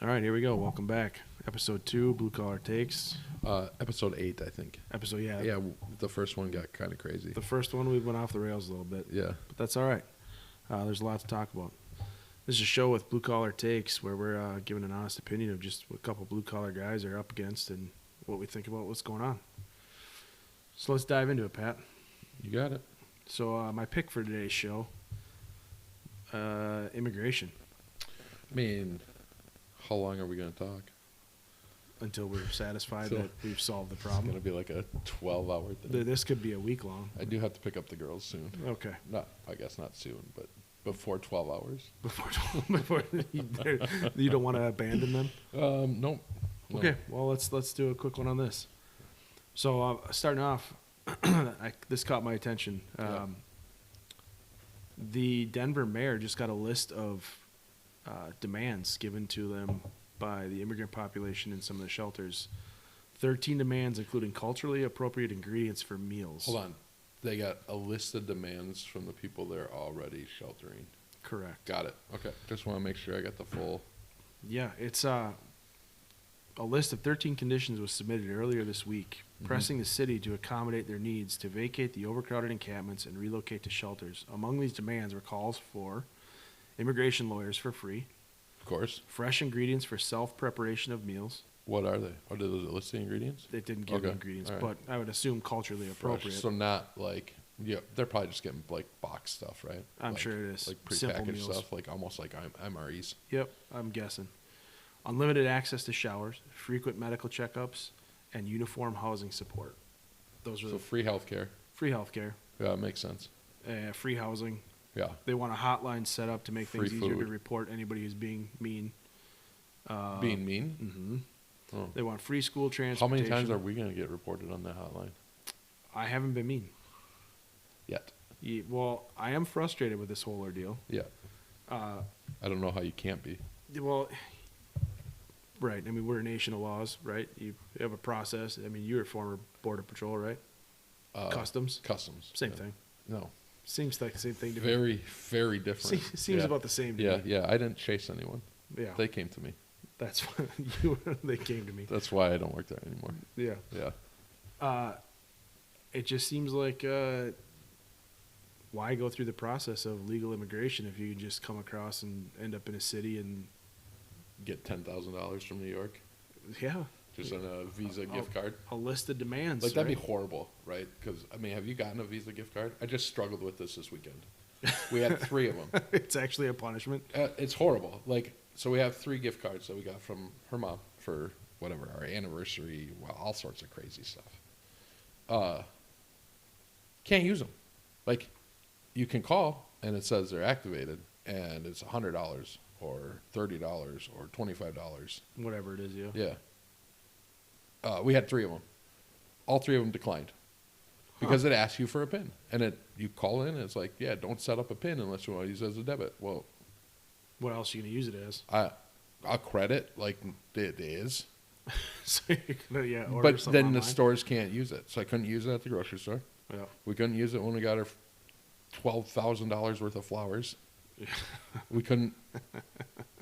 All right, here we go. Welcome back. Episode 2, Blue Collar Takes. Episode 8, I think. Yeah. The first one got kind of crazy. The first one, we went off the rails a little bit. Yeah. But that's all right. There's a lot to talk about. This is a show with Blue Collar Takes where we're giving an honest opinion of just what a couple blue collar guys are up against and what we think about what's going on. So let's dive into it, Pat. You got it. So my pick for today's show, immigration. I mean, how long are we going to talk? Until we're satisfied So that we've solved the It's problem. going to be like a 12-hour thing. This could be a week long. I do have to pick up the girls soon. Okay. I guess not soon, but before 12 hours. Before you don't want to abandon them. Nope. No. Okay, well let's do a quick one on this. So starting off, this caught my attention. Yeah. The Denver mayor just got a list of demands given to them by the immigrant population in some of the shelters. 13 demands, including culturally appropriate ingredients for meals. Hold on. They got a list of demands from the people they're already sheltering. Correct. Got it. Okay. Just want to make sure I got the full. Yeah, it's a list of 13 conditions was submitted earlier this week, pressing the city to accommodate their needs to vacate the overcrowded encampments and relocate to shelters. Among these demands were calls for immigration lawyers for free, Of course. fresh ingredients for self-preparation of meals. What are they? Are they the list of ingredients? They didn't give Okay, ingredients, all right. but I would assume culturally appropriate. Fresh. So not like, yeah, they're probably just getting like box stuff, right? I'm Like- sure it is. Like Simple prepackaged meals. stuff, like almost like MREs. Yep, I'm guessing. Unlimited access to showers, frequent medical checkups, and uniform housing support. Those are So the free healthcare. free healthcare, Yeah, it makes sense. free housing. Yeah. They want a hotline set up to make Free things easier to food. report anybody who's being mean. Being mean. hmm Oh. They want free school How transportation. many times are we going to get reported on that hotline? I haven't been mean. Yet. Well, I am frustrated with this whole ordeal. Yeah. Uh, I don't know how you can't be. well, right. I mean, we're a nation of laws, right? You have a process. I mean, you're a former border patrol, right? Customs. Customs. Same Yeah. thing. No. Seems like the same thing to me. Very, very different. Seems Yeah. about the same to Yeah, me. yeah. I didn't chase anyone. Yeah. They came to me. That's what they came to me. That's why I don't work there anymore. Yeah. Yeah. It just seems like why go through the process of legal immigration if you can just come across and end up in a city and Get $10,000 from New York yeah, just on a Visa gift card. a list of demands. Like, that'd right? be horrible, right? Because, I mean, have you gotten a Visa gift card? I just struggled with this weekend. We had 3 of them. It's actually a punishment. It's horrible. Like, so we have 3 gift cards that we got from her mom for whatever, our anniversary, well, all sorts of crazy stuff. Can't use them. Like, you can call and it says they're activated and it's $100 or $30 or $25. Whatever it is, yeah. Yeah. We had 3 of them. All 3 of them declined because it asks you for a PIN. And you call in and it's like, yeah, don't set up a PIN unless you want to use it as a debit. Well, What else are you gonna use it as? I'll credit like it is. So you're gonna, yeah, order But something then the online? stores can't use it. So I couldn't use it at the grocery store. Yeah. We couldn't use it when we got our $12,000 worth of flowers. We couldn't.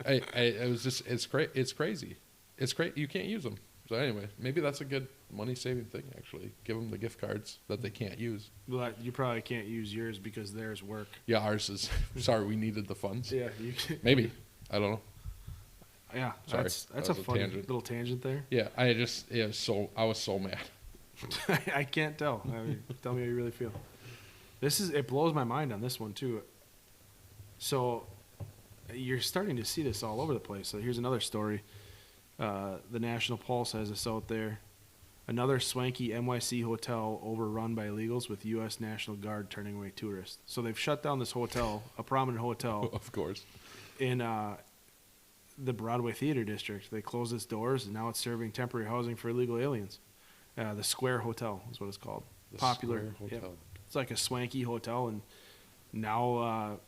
It was just it's crazy. It's great. You can't use them. So anyway, maybe that's a good money saving thing. Actually, give them the gift cards that they can't use. Well, you probably can't use yours because theirs work. Yeah, ours is. Sorry, we needed the funds. Yeah, you can, Maybe. I don't know. Yeah, Sorry, that's that a was a funny tangent. little tangent there. Yeah, I was so mad. I can't tell. I mean, tell me how you really feel. It blows my mind on this one too. So you're starting to see this all over the place. So here's another story. The National Pulse has this out there. Another swanky NYC hotel overrun by illegals with U.S. National Guard turning away tourists. So they've shut down this hotel, a prominent hotel Of course. in the Broadway Theater District. They closed its doors, and now it's serving temporary housing for illegal aliens. The Square Hotel is what it's called. The Popular. Square Yep. Hotel. It's like a swanky hotel, and now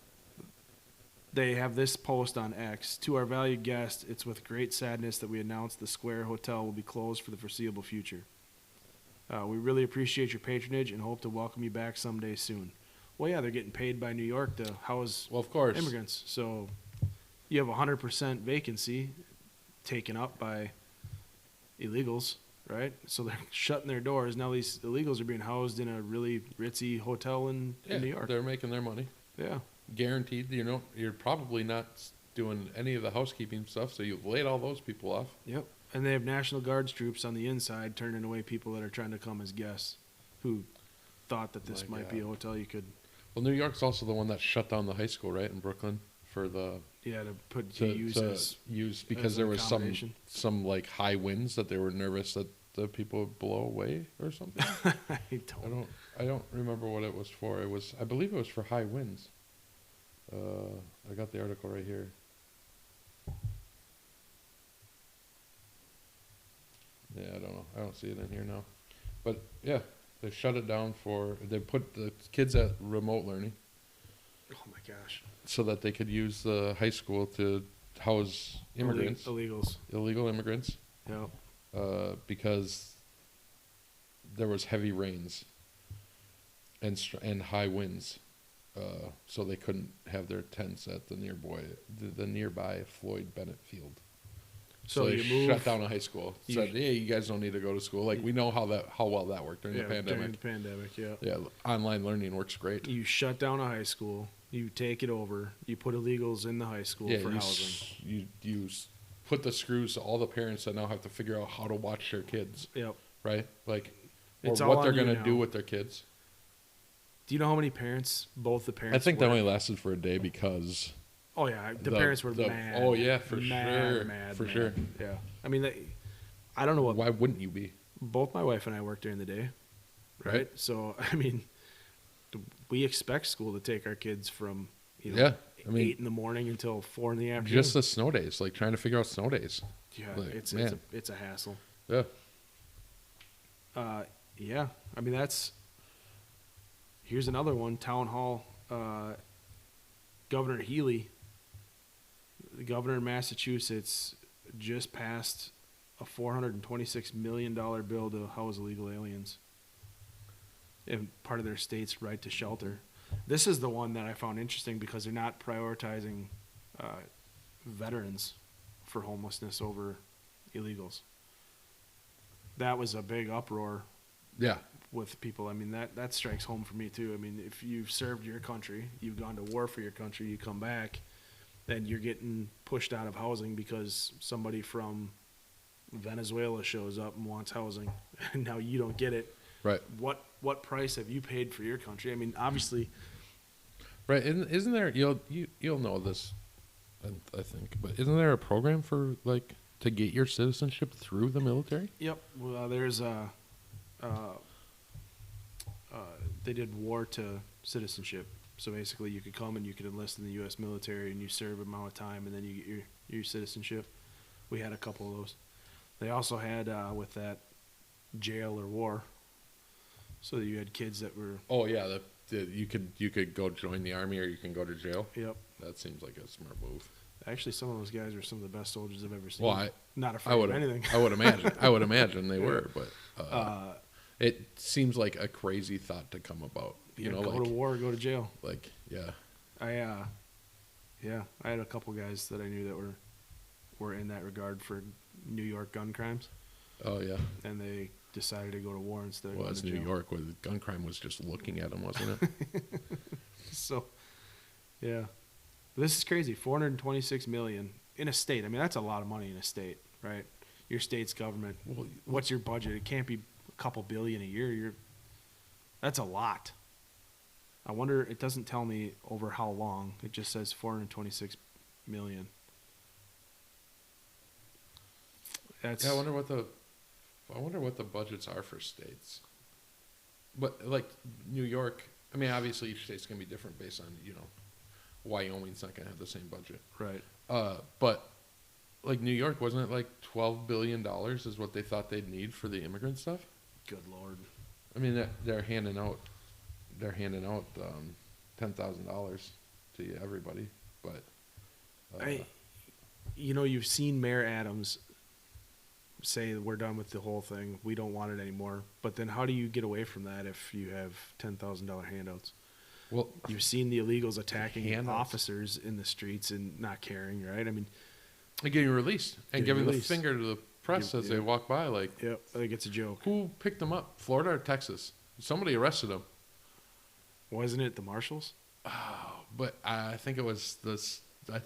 they have this post on X. To our valued guest, it's with great sadness that we announce the Square Hotel will be closed for the foreseeable future. We really appreciate your patronage and hope to welcome you back someday soon. Well, yeah, they're getting paid by New York to house Well, of course. immigrants, so you have 100% vacancy. taken up by illegals, right? So they're shutting their doors. Now these illegals are being housed in a really ritzy hotel in New York. They're making their money. Yeah. Guaranteed. You're probably not doing any of the housekeeping stuff, so you've laid all those people off. Yep. And they have National Guards troops on the inside turning away people that are trying to come as guests who thought that this My might be a God. hotel you could, Well, New York's also the one that shut down the high school, right, in Brooklyn for the to use use as because an there was accommodation. some like high winds that they were nervous that the people would blow away or something. I don't remember what it was for. I believe it was for high winds. I got the article right here. Yeah, I don't know. I don't see it in here now. But yeah, they shut it down they put the kids at remote learning Oh my gosh. so that they could use the high school to house immigrants, Illegals. illegal immigrants, Yeah. because there was heavy rains and high winds. So they couldn't have their tents at the nearby Floyd Bennett Field. So they shut down a high school. Said, "Hey, you guys don't need to go to school." Like we know how well that worked during the pandemic. During the pandemic, yeah. Yeah, online learning works great. You shut down a high school. You take it over. You put illegals in the high school Yeah, for you housing. put the screws to all the parents that now have to figure out how to watch their kids, Yep. right? Like, or It's all what they're on you gonna now. do with their kids. Do you know how many parents? Both the parents. I think that were- only lasted for a day because Oh yeah, the parents were mad. Oh yeah, for Mad, sure, mad, for mad. sure. Yeah. I mean, I don't know what. Why wouldn't you be? Both my wife and I work during the day, right? Right. So I mean, we expect school to take our kids from Yeah, I mean, 8 in the morning until 4 in the afternoon. just the snow days, like trying to figure out snow days. yeah, like, it's man. it's a hassle. Yeah, Yeah, I mean here's another one. Town hall. Governor Healy, the governor of Massachusetts, just passed a $426 million bill to house illegal aliens. And part of their state's right to shelter. This is the one that I found interesting because they're not prioritizing veterans for homelessness over illegals. That was a big uproar yeah, with people. I mean, that strikes home for me too. I mean, if you've served your country, you've gone to war for your country, you come back, then you're getting pushed out of housing because somebody from Venezuela shows up and wants housing, and now you don't get it. right, What price have you paid for your country? I mean, obviously, right. Isn't there you'll know this, I think, but isn't there a program for like to get your citizenship through the military? yep. Well, there's they did war to citizenship. So basically, you could come and you could enlist in the U.S. military and you serve an amount of time, and then you get your citizenship. We had a couple of those. They also had with that jail or war. So you had kids that were. Oh yeah, you could go join the army or you can go to jail. Yep. That seems like a smart move. Actually, some of those guys were some of the best soldiers I've ever seen. Well, Not I afraid would of anything. I would imagine. I would imagine they were, but Uh, it seems like a crazy thought to come about. You know, go like to war, or go to jail. like yeah, I had a couple guys that I knew that were in that regard for New York gun crimes, oh yeah. and they decided to go to war instead of Well, going it's to New jail. York where the gun crime was just looking at them, wasn't it? So, yeah, this is crazy. 426 million in a state. I mean, that's a lot of money in a state, right? Your state's government. Well, What's your budget? It can't be a couple billion a year. That's a lot. I wonder. It doesn't tell me over how long. It just says 426 million. That's yeah, I wonder what the budgets are for states. But like New York, I mean, obviously each state's gonna be different based on Wyoming's not gonna have the same budget. right. But like New York, wasn't it like $12 billion is what they thought they'd need for the immigrant stuff? Good Lord. I mean, they're handing out $10,000 to everybody, but You've seen Mayor Adams say we're done with the whole thing. We don't want it anymore. But then how do you get away from that if you have $10,000 handouts? well, You've seen the illegals attacking Handouts. officers in the streets and not caring, right? I mean, And getting released and Getting giving released. the finger to the press as they walk by. Like, Yep, I think it's a joke. who picked them up? Florida or Texas? Somebody arrested them. Wasn't it the marshals? Oh, but I think it was this. I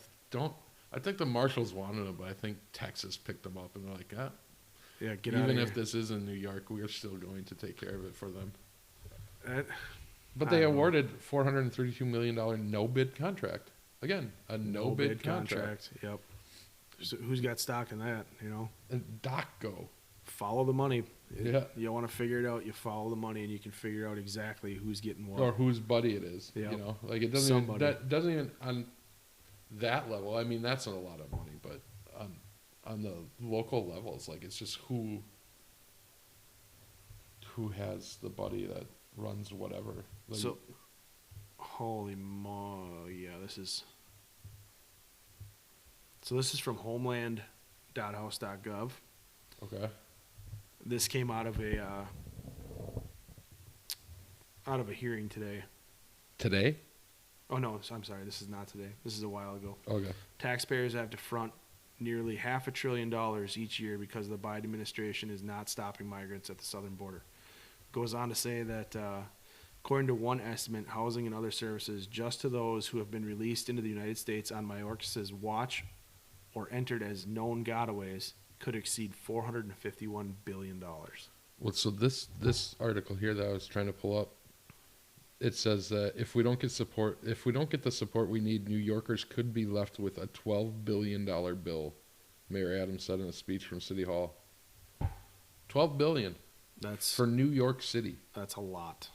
think the marshals wanted them, but I think Texas picked them up, and they're like, ah, Yeah, get out even of if here. this is in New York, we're still going to take care of it for them. That- But I they don't know. awarded $432 million no bid contract. Again, a no bid contract. Yep. So who's got stock in that? You know, And DocGo. follow the money. Yeah. You want to figure it out. You follow the money, and you can figure out exactly who's getting what. Or whose buddy it is. Yeah. You know, like it doesn't Somebody. that doesn't even on that level. I mean, that's not a lot of money, but on the local levels, like it's just who has the buddy that runs whatever. Like, So, holy mo! Yeah, this is. So this is from Homeland.house.gov. okay, This came out of a hearing today. today. Oh no, I'm sorry. This is not today. This is a while ago. Okay, Taxpayers have to front nearly $500 billion each year because the Biden administration is not stopping migrants at the southern border. Goes on to say that, according to one estimate, housing and other services just to those who have been released into the United States on Mayorkas' watch or entered as known gotaways could exceed $451 billion. well, so this article here that I was trying to pull up, it says that if we don't get the support we need, New Yorkers could be left with a $12 billion bill. Mayor Adams said in a speech from City Hall. $12 billion That's for New York City. a lot.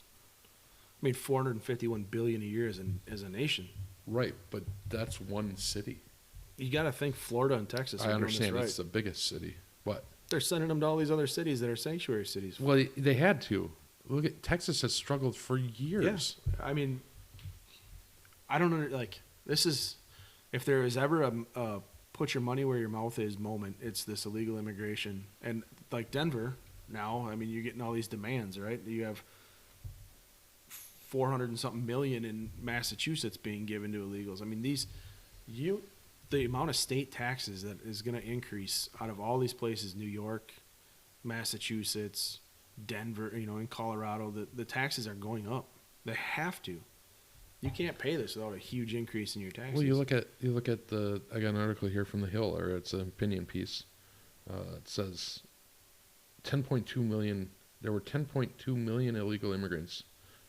I mean, $451 billion a year as a nation. Right, but that's one city. You got to think Florida and Texas. Are I doing understand this right. it's the biggest city, but They're sending them to all these other cities that are sanctuary cities. well, they had to. Look at Texas has struggled for years. I mean, I don't know. Like, this is, if there is ever a put your money where your mouth is moment, it's this illegal immigration. And like Denver now, I mean, you're getting all these demands, right? You have 400 and something million in Massachusetts being given to illegals. I mean, the amount of state taxes that is going to increase out of all these places, New York, Massachusetts, Denver, in Colorado, the taxes are going up. They have to. You can't pay this without a huge increase in your taxes. Well, you look at I got an article here from the Hill, or it's an opinion piece. It says 10.2 million. There were 10.2 million illegal immigrants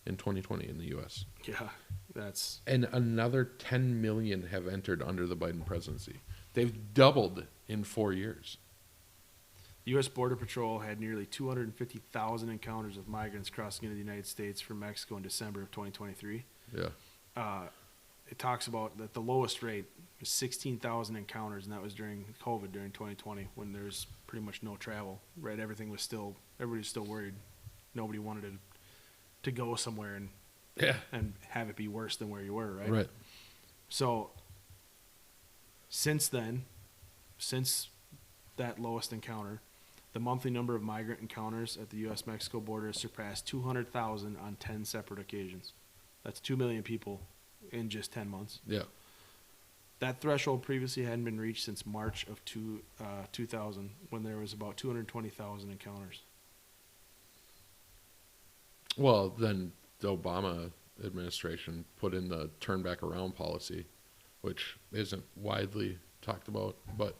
in 2020 in the U.S. Yeah, that's And another 10 million have entered under the Biden presidency. They've doubled in 4 years. U.S. Border Patrol had nearly 250,000 encounters of migrants crossing into the United States from Mexico in December of 2023. Yeah. It talks about that the lowest rate was 16,000 encounters, and that was during COVID, during 2020, when there's pretty much no travel, right? Everybody was still worried. Nobody wanted to go somewhere Yeah. and have it be worse than where you were, right? Right. So since then, since that lowest encounter, the monthly number of migrant encounters at the U.S.-Mexico border has surpassed 200,000 on 10 separate occasions. That's 2 million people in just 10 months. Yeah. That threshold previously hadn't been reached since March of 2000, when there was about 220,000 encounters. Well, then the Obama administration put in the turn back around policy, which isn't widely talked about, but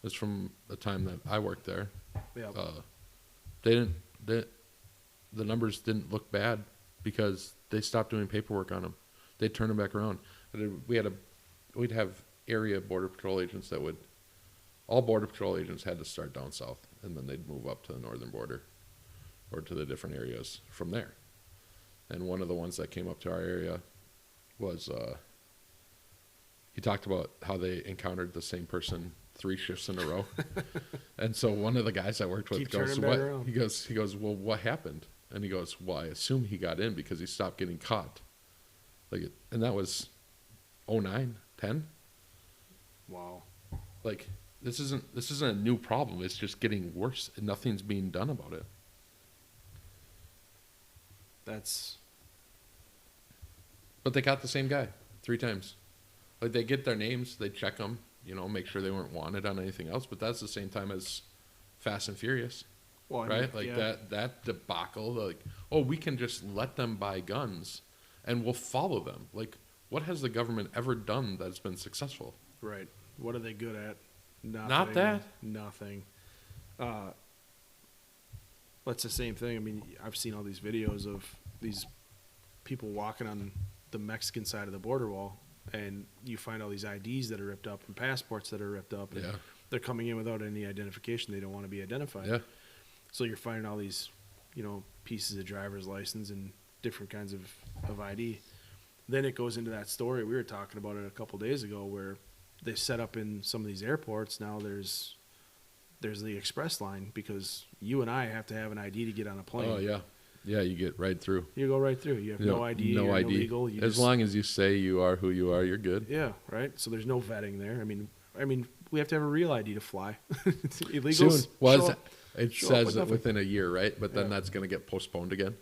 it's from the time that I worked there. Yeah. The numbers didn't look bad because they stopped doing paperwork on them. They'd turn them back around. We'd have area border patrol agents all border patrol agents had to start down south, and then they'd move up to the northern border or to the different areas from there. And one of the ones that came up to our area was, he talked about how they encountered the same person 3 shifts in a row. And so one of the guys I worked with Keep goes, turning back "What?" around. He goes, "Well, what happened?" And he goes, "Well, I assume he got in because he stopped getting caught." And that was 09, 10. Wow. Like, this isn't a new problem. It's just getting worse, and nothing's being done about it. But they got the same guy 3 times. Like, they get their names, they check them, make sure they weren't wanted on anything else. But that's the same time as Fast and Furious, Well, I right? mean, Like yeah. that debacle. Like, oh, we can just let them buy guns, and we'll follow them. Like, what has the government ever done that's been successful? Right. What are they good at? Nothing. Not that. Nothing. That's the same thing. I mean, I've seen all these videos of these people walking on the Mexican side of the border wall, and you find all these IDs that are ripped up and passports that are ripped up. And Yeah. they're coming in without any identification. They don't want to be identified. Yeah. So you're finding all these, pieces of driver's license and different kinds of ID. Then it goes into that story. We were talking about it a couple days ago where they set up in some of these airports. Now there's the express line because you and I have to have an ID to get on a plane. Oh yeah. Yeah, you get right through. You go right through. You have no ID. No you're ID. illegal. You As just- long as you say you are who you are, you're good. Yeah, right. So there's no vetting there. I mean, we have to have a real ID to fly. Illegals. Soon. Well, show up- it show up with says that nothing. within a year, right? But then Yeah. that's going to get postponed again,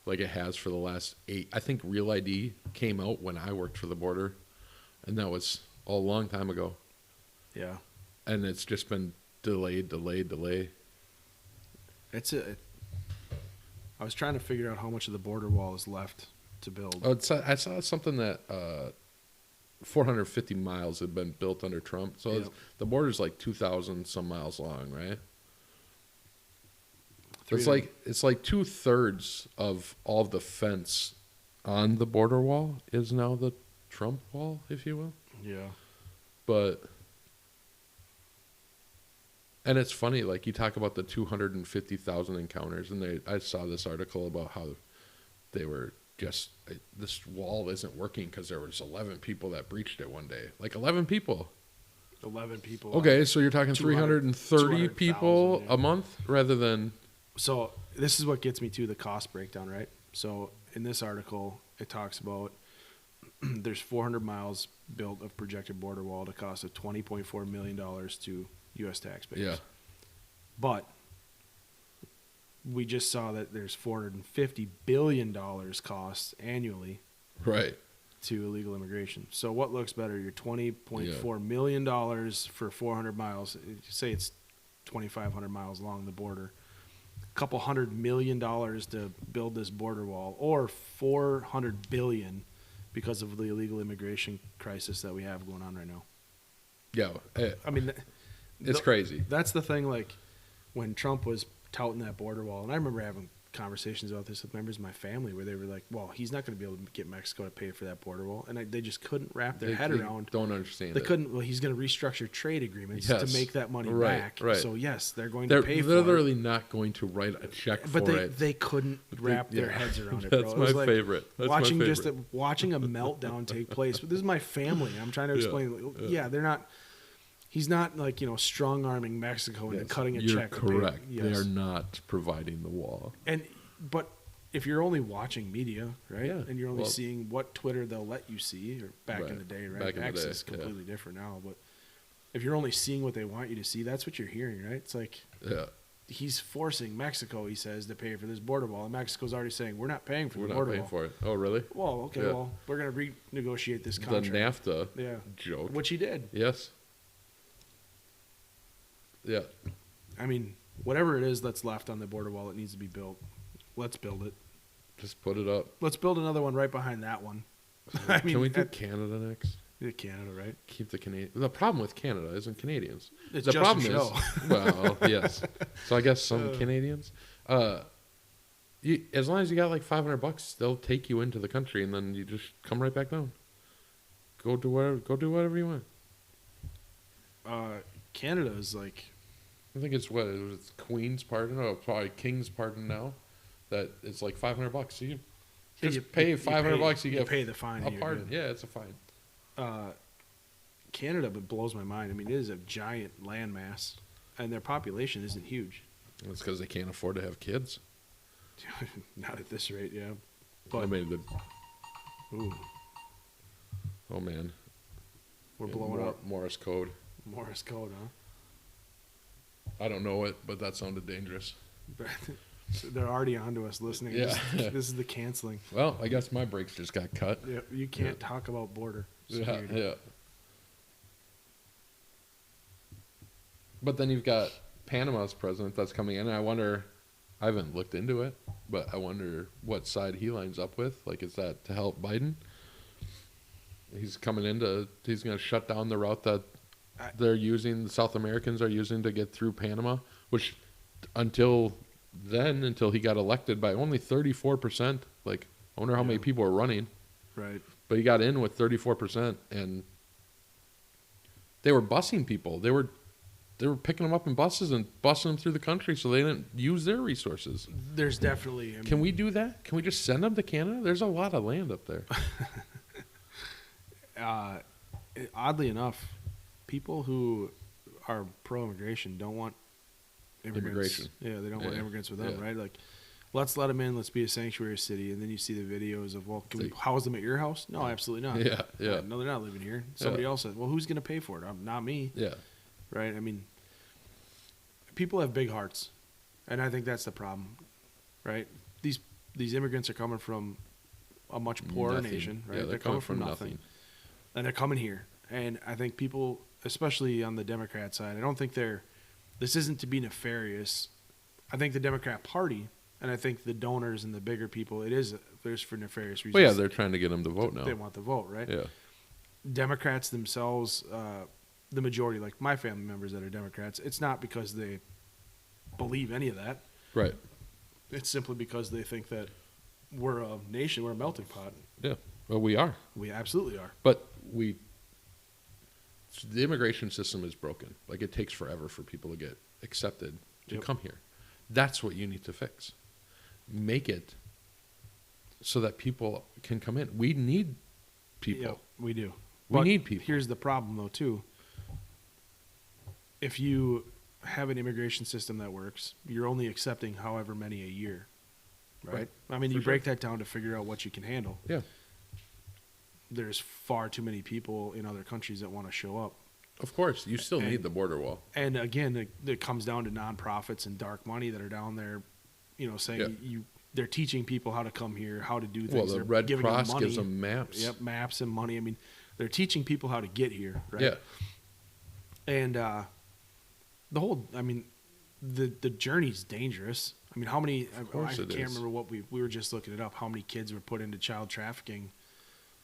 like it has for the last 8. I think Real ID came out when I worked for the border, and that was a long time ago. Yeah, And it's just been delayed. it's a. I was trying to figure out how much of the border wall is left to build. Oh, I saw something that 450 miles had been built under Trump. So Yep. the border's like 2,000 some miles long, right? Three It's of like 2/3 of all of the fence on the border wall is now the Trump wall, if you will. Yeah. And it's funny, like you talk about the 250,000 encounters, and I saw this article about how they were just this wall isn't working because there was 11 people that breached it one day. Like 11 people. 11 people. Okay, so you're talking 200 330 people 200,000, yeah. a month rather than. So this is what gets me to the cost breakdown, right? So in this article, it talks about there's 400 miles built of projected border wall at a cost of $20.4 million to U.S. taxpayers. Yeah. But we just saw that there's $450 billion costs annually Right. to illegal immigration. So what looks better? Your $20.4 million for 400 miles. Say it's 2,500 miles along the border. A couple $100 million to build this border wall, or $400 billion because of the illegal immigration crisis that we have going on right now. Yeah. I mean, It's crazy. That's the thing. Like when Trump was touting that border wall, and I remember having conversations about this with members of my family where they were like, well, he's not going to be able to get Mexico to pay for that border wall. And they just couldn't wrap their head They around. don't understand They it. couldn't. Well, he's going to restructure trade agreements Yes. to make that money Right, back. right. So yes, they're going They're to pay for literally it. not going to write a check But for they, it. they couldn't wrap their yeah. heads around it, bro. That's It was my like favorite. That's my watching favorite. watching a meltdown take place. But this is my family. I'm trying to Yeah, explain. yeah. Yeah, they're not. He's not like strong arming Mexico into Yes, cutting a you're check. to pay- correct. They yes. are not providing the wall. But if you're only watching media, right, Yeah, and you're only well- seeing what Twitter they'll let you see, or back in Right, the day, right? back in the X day, is yeah. completely different now. But if you're only seeing what they want you to see, that's what you're hearing, right? It's like Yeah. he's forcing Mexico, he says, to pay for this border wall, and Mexico's already saying we're not paying for We're the not border paying wall. for it. Oh, really? Well, okay, Yeah. well, we're going to renegotiate this The contract. NAFTA Yeah, joke. which he did. Yes. Yeah. I mean, whatever it is that's left on the border wall, it needs to be built. Let's build it. Just put it up. Let's build another one right behind that one. I mean, Can we do Canada next? Canada, right? Keep the Canadian. The problem with Canada isn't Canadians. It's the just a problem show. is, well, yes. So I guess some Canadians. As long as you got like $500, they'll take you into the country, and then you just come right back down. Go do whatever you want. Canada is like, I think it's it's Queen's pardon, or probably King's pardon now. That it's like $500. So you just pay $500. You get pay the fine. a and you're pardon. good. Yeah, it's a fine. Canada, but blows my mind. I mean, it is a giant landmass, and their population isn't huge. It's because they can't afford to have kids. Not at this rate, yeah. I But mean, ooh, oh man, we're blowing up Morse code. Morse code, I don't know it, but that sounded dangerous. huh? So they're already onto us listening. Yeah. This is the canceling. Well, I guess my brakes just got cut. Yeah, you can't talk about border Yeah, security. yeah. But then you've got Panama's president that's coming in. And I wonder, I haven't looked into it, but I wonder what side he lines up with. Like, is that to help Biden? He's coming he's going to shut down the route that they're using, the South Americans are using to get through Panama, which until he got elected by only 34%. Like, I wonder how many people are running. Right. But he got in with 34%, and they were busing people. They were picking them up in buses and busing them through the country so they didn't use their resources. There's definitely. I mean, Can we do that? Can we just send them to Canada? There's a lot of land up there. Oddly enough, people who are pro-immigration don't want immigrants. Immigration. Yeah, they don't want Yeah. immigrants with them, Yeah. right? Like, let's let them in. Let's be a sanctuary city. And then you see the videos of, well, can we house them at your house? No, absolutely not. Yeah, yeah. No, they're not living here. Somebody else said, well, who's going to pay for it? Not me, Yeah. right? I mean, people have big hearts, and I think that's the problem, right? These immigrants are coming from a much poorer Nothing. nation, right? Yeah, they're coming from nothing. And they're coming here. And I think people, especially on the Democrat side, I don't think this isn't to be nefarious. I think the Democrat Party, and I think the donors and the bigger people, there's for nefarious reasons. Well, yeah, they're trying to get them to vote now. They want the vote, right? Yeah. Democrats themselves, the majority, like my family members that are Democrats, it's not because they believe any of that. Right. It's simply because they think that we're a nation, we're a melting pot. Yeah. Well, we are. We absolutely are. But the immigration system is broken. Like, it takes forever for people to get accepted to come here. That's what you need to fix. Make it so that people can come in. We need people. Yeah, we do. We But need people. Here's the problem, though, too. If you have an immigration system that works, you're only accepting however many a year, right? I mean, For you sure. break that down to figure out what you can handle. Yeah. There's far too many people in other countries that want to show up. Of course, you still And- need the border wall. And again, it comes down to nonprofits and dark money that are down there, saying they're teaching people how to come here, how to do things. Well, the They're Red giving Cross them money. gives them maps. Yep, maps and money. I mean, they're teaching people how to get here, right? Yeah. And the journey's dangerous. I mean, how many? I course it can't is. remember what we were just looking it up. How many kids were put into child trafficking Well,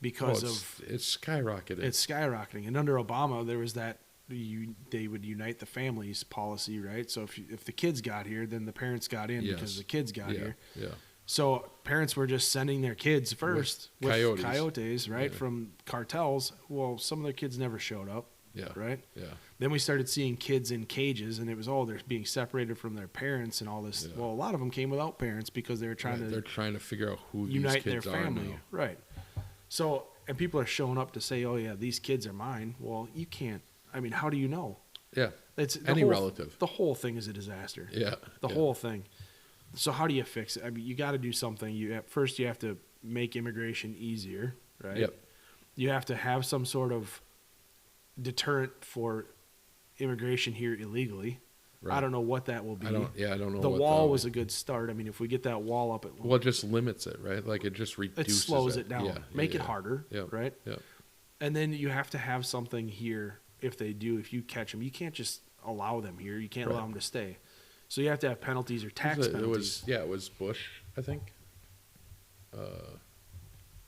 because of it's skyrocketed. it's skyrocketing. And under Obama, there was that they would unite the families policy, right? So if the kids got here, then the parents got in Yes. because the kids got here. Yeah. So parents were just sending their kids first with coyotes, right, Yeah. from cartels. Well, some of their kids never showed up, Yeah. right? Yeah. Then we started seeing kids in cages, and it was, they're being separated from their parents and all this. Yeah. Well, a lot of them came without parents because they were trying They're trying to figure out who unite these their kids are family, now. right? So, and people are showing up to say, "Oh yeah, these kids are mine." Well, you can't. I mean, how do you know? Yeah. It's Any whole, relative. The whole thing is a disaster. Yeah. The whole thing. So how do you fix it? I mean, you got to do something. First you have to make immigration easier, right? Yep. You have to have some sort of deterrent for immigration here illegally. Right. I don't know what that will be. I don't know. The what wall that'll was be. a good start. I mean, if we get that wall up, Well, it just limits it, right? Like, it just it reduces slows it down. Yeah. Make yeah. it harder, Yeah. right? Yeah. And then you have to have something here. If you catch them, you can't just allow them here. You can't allow Right. them to stay. So you have to have penalties or tax penalties. It was Bush, I think.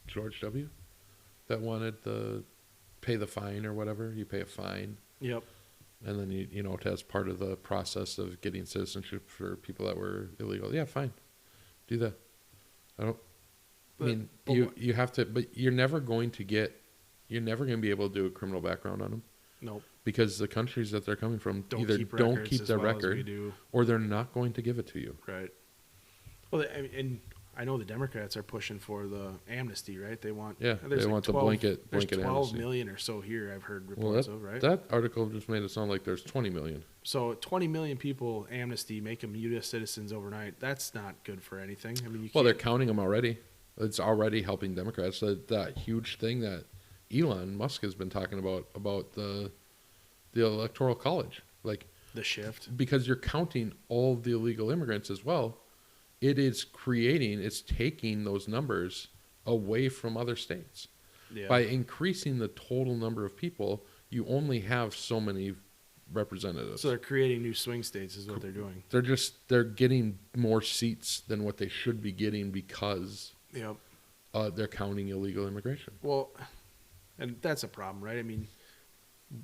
George W. that wanted to pay the fine or whatever. You pay a fine, Yep. and then as part of the process of getting citizenship for people that were illegal. Yeah, fine, do that. I mean, but you have to, but you're never going to be able to do a criminal background on them. Nope. Because the countries that they're coming from Don't keep their well as we record, do. or they're not going to give it to you. Right. Well, and I know the Democrats are pushing for the amnesty, right? They want Yeah, there's they like want the 12 blanket There's 12 amnesty. million or so here. I've heard Well, reports of, right? that article just made it sound like there's 20 million. So 20 million people amnesty, make them U.S. citizens overnight. That's not good for anything. I mean, Well, they're counting them already. It's already helping Democrats. That huge thing that Elon Musk has been talking about the electoral college, like, the shift. because you're counting all the illegal immigrants as well. It's taking those numbers away from other states. Yeah. By increasing the total number of people, you only have so many representatives. So they're creating new swing states is what they're doing. They're getting more seats than what they should be getting because Yep. they're counting illegal immigration. Well, and that's a problem, right? I mean,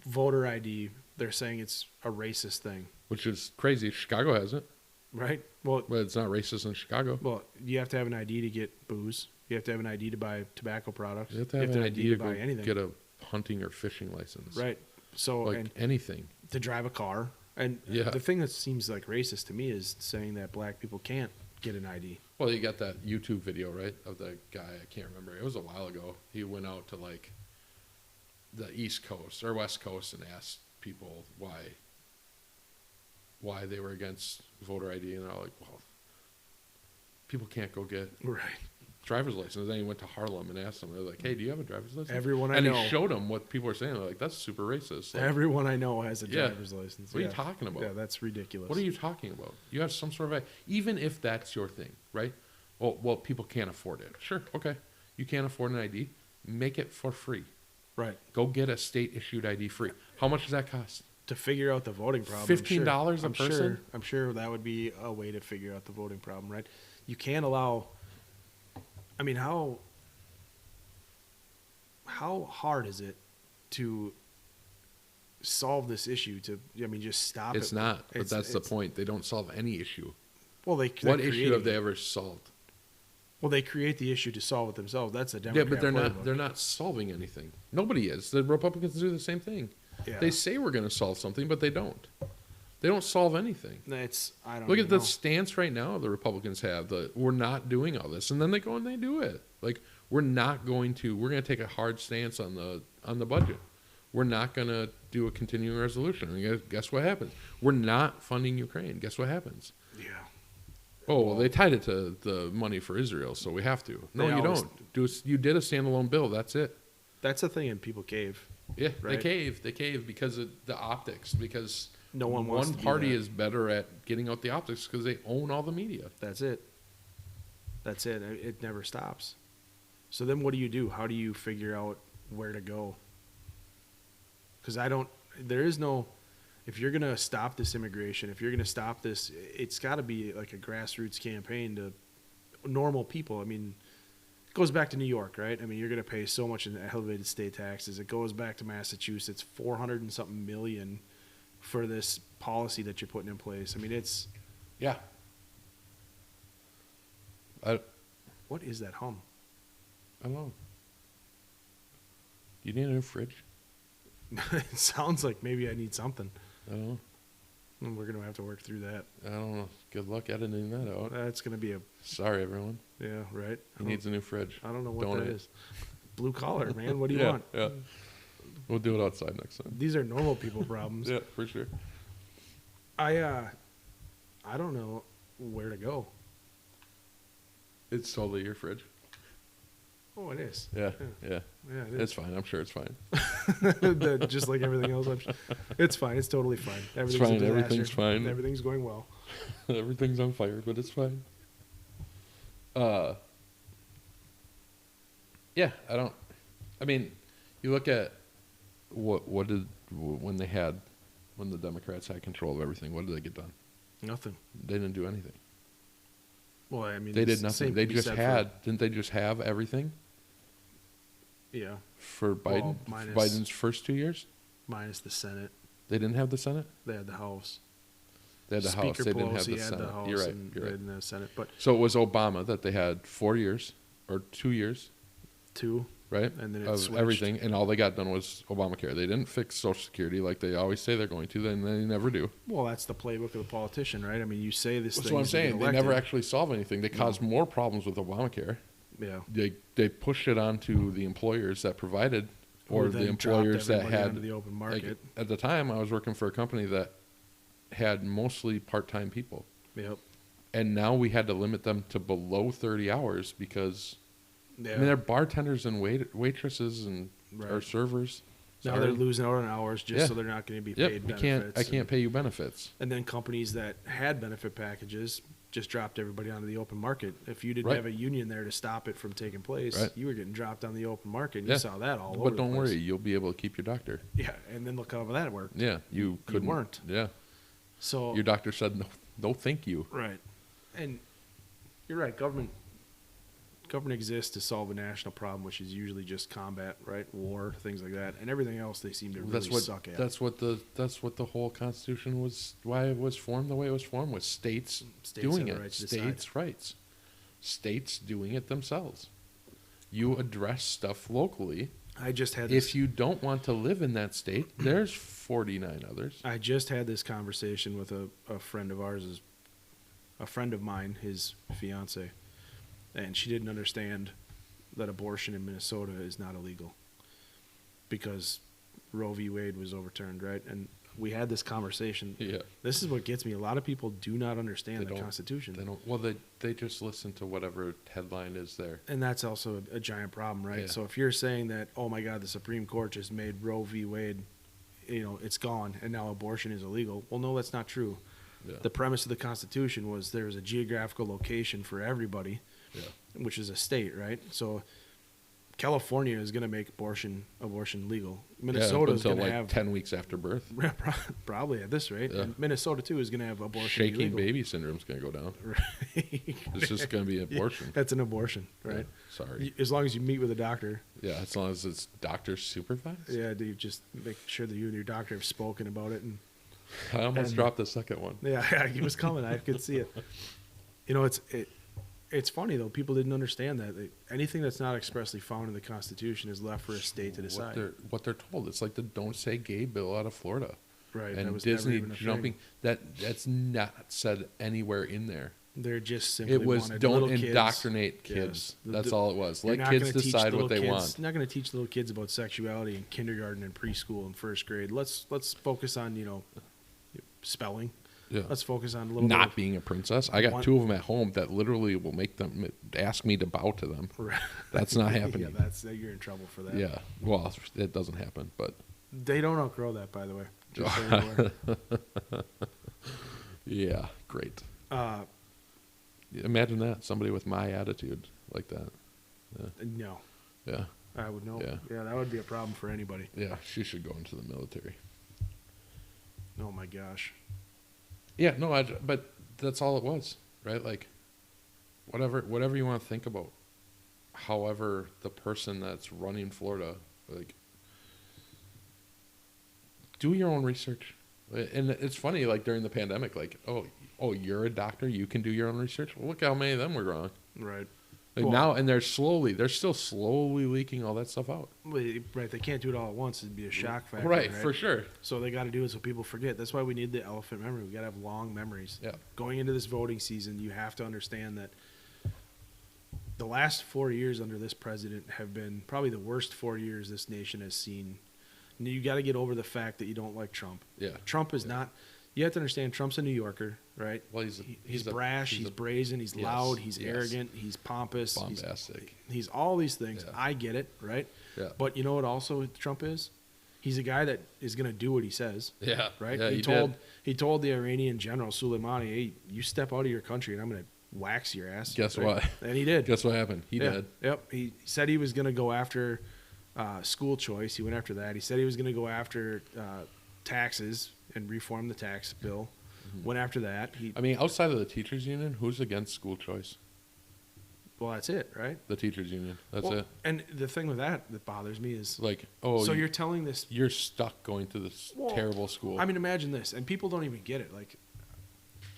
voter ID, they're saying it's a racist thing, Which is crazy. Chicago has it, right? Well, but it's not racist in Chicago. you have to have an ID to get booze. You have to have an ID to buy tobacco products. You have to have an ID to buy go anything. get a hunting or fishing license. Right. So, Like and anything. to drive a car. And Yeah. the thing that seems like racist to me is saying that black people can't get an ID. Well, you got that YouTube video, right, of the guy, I can't remember. It was a while ago. He went out to like the East Coast or West Coast and asked people why they were against voter ID, and they're all like, well, people can't go get Right. driver's license. Then he went to Harlem and asked them, they're like, hey, do you have a driver's license? Everyone I and know. he showed them what people were saying. They're like, that's super racist. Like, Everyone I know has a Yeah. driver's license. What are you talking about? Yeah, that's ridiculous. what are you talking about? You have some sort of even if that's your thing, right? Well, people can't afford it. Sure, okay. You can't afford an ID. Make it for free. Right. Go get a state issued ID free. How much does that cost? To figure out the voting problem. $15 a I'm person? Sure, I'm sure that would be a way to figure out the voting problem, right? You can't allow. I mean, how hard is it to solve this issue? Just stop it. It's not, but It's- that's the it's- point. They don't solve any issue. Well, What issue have they ever solved? Well, they create the issue to solve it themselves. That's a Yeah, Democrat but they're playbook. not. They're not solving anything. Nobody is. The Republicans do the same thing. Yeah. They say we're going to solve something, but they don't. They don't solve anything. I don't Look even at the know. stance right now the Republicans have. We're not doing all this, and then they go and they do it. Like we're going to take a hard stance on the budget. We're not going to do a continuing resolution. And guess what happens? We're not funding Ukraine. Guess what happens? Yeah. Oh, well, they tied it to the money for Israel, so we have to. No, They you always- don't. You did a standalone bill. That's it. That's the thing, and people cave. Yeah, Right. They cave because of the optics. Because No one wants to be party that. is better at getting out the optics because they own all the media. That's it. That's it. It never stops. So then what do you do? How do you figure out where to go? Because there is no, if you're going to stop this immigration, if you're going to stop this, it's got to be like a grassroots campaign to normal people. I mean, it goes back to New York, right? I mean, you're going to pay so much in elevated state taxes. It goes back to Massachusetts, 400 and something million for this policy that you're putting in place. I mean, it's, Yeah. what is that hum? I don't know. Do you need a new fridge? It sounds like maybe I need something. I don't know. And we're going to have to work through that. I don't know. Good luck editing that out. That's going to be Sorry, everyone. yeah, right? He needs a new fridge. I don't know what Donate. that is. Blue collar, man. What do you Yeah, want? yeah. We'll do it outside next time. These are normal people problems. Yeah, for sure. I don't know where to go. It's totally your fridge. Oh, it is. Yeah, yeah. Yeah, it It's is. fine. I'm sure it's fine. Just like everything else. It's fine. It's totally fine. Everything's a fine. disaster. Everything's fine. Everything's going well. Everything's on fire, but it's fine. Yeah, I mean, you look at when the Democrats had control of everything, what did they get done? Nothing. They didn't do anything. Well, I mean, They did the nothing. same They can be just said didn't they just have everything yeah, for Biden? Well, For Biden's first 2 years? minus the Senate. They didn't have the Senate? They had the House. They had the Speaker House. They didn't have Pelosi the had Senate. the House You're right. and You're they right. didn't have Senate, but So it was Obama that they had 4 years or 2 years, two. right? And then it of switched. everything, and all they got done was Obamacare. They didn't fix Social Security like they always say they're going to. Then they never do. Well, that's the playbook of the politician, right? I mean, you say this That's thing. what I'm is to get saying. They never elected. actually solve anything. They caused more problems with Obamacare. Yeah. They pushed it onto the employers that provided, or Who the then dropped employers that everybody had. onto the open Like, market. at the time, I was working for a company that had mostly part-time people, Yep. and now we had to limit them to below 30 hours because Yeah. I mean they're bartenders and waitresses and Right. or servers. Now Sorry. they're losing out on hours just Yeah. so they're not going to be Yep, paid I benefits. can't pay you benefits. And then companies that had benefit packages just dropped everybody onto the open market. If you didn't Right. have a union there to stop it from taking place, Right. you were getting dropped on the open market. And Yeah. You saw that all over But the don't place. worry, you'll be able to keep your doctor. Yeah, and then look how that worked. Yeah, you couldn't. weren't. Yeah, So your doctor said no. No, thank you. right, and you're right. Government exists to solve a national problem, which is usually just combat, right, war, things like that, and everything else they seem to really That's what. suck at. That's what the whole Constitution was. Why it was formed the way it was formed was states doing have the it. right to decide. States' rights. States doing it themselves. You address stuff locally. I just had this, If you don't want to live in that state, there's 49 others. I just had this conversation with a friend of ours, a friend of mine, his fiance, and she didn't understand that abortion in Minnesota is not illegal because Roe v. Wade was overturned, right? And we had this conversation. Yeah. This is what gets me. A lot of people do not understand They the don't- Constitution. They don't. Well, they just listen to whatever headline is there. And that's also a giant problem, right? Yeah. So if you're saying that, oh my God, the Supreme Court just made Roe v. Wade, it's gone, and now abortion is illegal. Well, no, that's not true. Yeah. The premise of the Constitution was there's a geographical location for everybody, Yeah. which is a state, right? So California is going to make abortion legal. Minnesota is until going to like have 10 weeks after birth. probably at this rate. Yeah. And Minnesota too is going to have abortion Shaking illegal. baby syndrome's going to go down. Right. It's just going to be abortion. That's an abortion, Yeah, right? sorry. As long as you meet with a doctor. Yeah, as long as it's doctor supervised. Yeah, do you just make sure that you and your doctor have spoken about it? And I almost And- dropped the second one. yeah, he was coming. I could see it. It's funny though. People didn't understand that anything that's not expressly found in the Constitution is left for a state to decide. What they're told. It's like the "Don't Say Gay" bill out of Florida, Right. that and was never Disney even a thing. jumping. That's not said anywhere in there. They're just simply It was wanted don't little kids- indoctrinate kids. Yes. That's all it was. You're Let not kids gonna teach decide little what they kids- want. You're not going to teach little kids about sexuality in kindergarten and preschool and first grade. Let's focus on spelling. Yeah. Let's focus on a little Not bit being a princess. I got One- 2 of them at home that literally will make them ask me to bow to them. of, That's not happening. Yeah, you're in trouble for that. Yeah. Well, it doesn't happen, but They don't outgrow that, by the way. Just so you're aware. yeah, great. Uh, Imagine that, somebody with my attitude like that. no, Yeah. I would know. Yeah. Yeah, that would be a problem for anybody. Yeah, she should go into the military. Oh my gosh. Yeah, no, but that's all it was, right? Like, whatever you want to think about. However, the person that's running Florida, like, do your own research. And it's funny, like during the pandemic, like, oh, you're a doctor, you can do your own research. Well, look how many of them were wrong. Right. Like Well- now, and they're still slowly leaking all that stuff out. Right. They can't do it all at once. It'd be a shock factor. Right, for sure. So they got to do it so people forget. That's why we need the elephant memory. We got to have long memories. Yeah. Going into this voting season, you have to understand that the last 4 years under this president have been probably the worst 4 years this nation has seen. And you got to get over the fact that you don't like Trump. Yeah. Trump is not. You have to understand Trump's a New Yorker, right? Well, He's brash, he's brazen, he's yes, loud, he's yes. arrogant, he's pompous, Bombastic. He's all these things. Yeah. I get it, right? Yeah. But you know what? Also, Trump is. He's a guy that is going to do what he says, Yeah. right? Yeah, he told the Iranian general Soleimani, "Hey, you step out of your country, and I'm going to wax your ass." Guess right? what? And he did. Guess what happened? He Yeah. did. Yep. He said he was going to go after school choice. He went after that. He said he was going to go after taxes and reform the tax bill. Went after that. I mean, outside of the teachers union, who's against school choice? Well, that's it, right? The teachers union. That's Well, it. And the thing with that bothers me is, Like, oh, so you're telling this. you're stuck going to this Well, terrible school. I mean, imagine this, and people don't even get it. Like,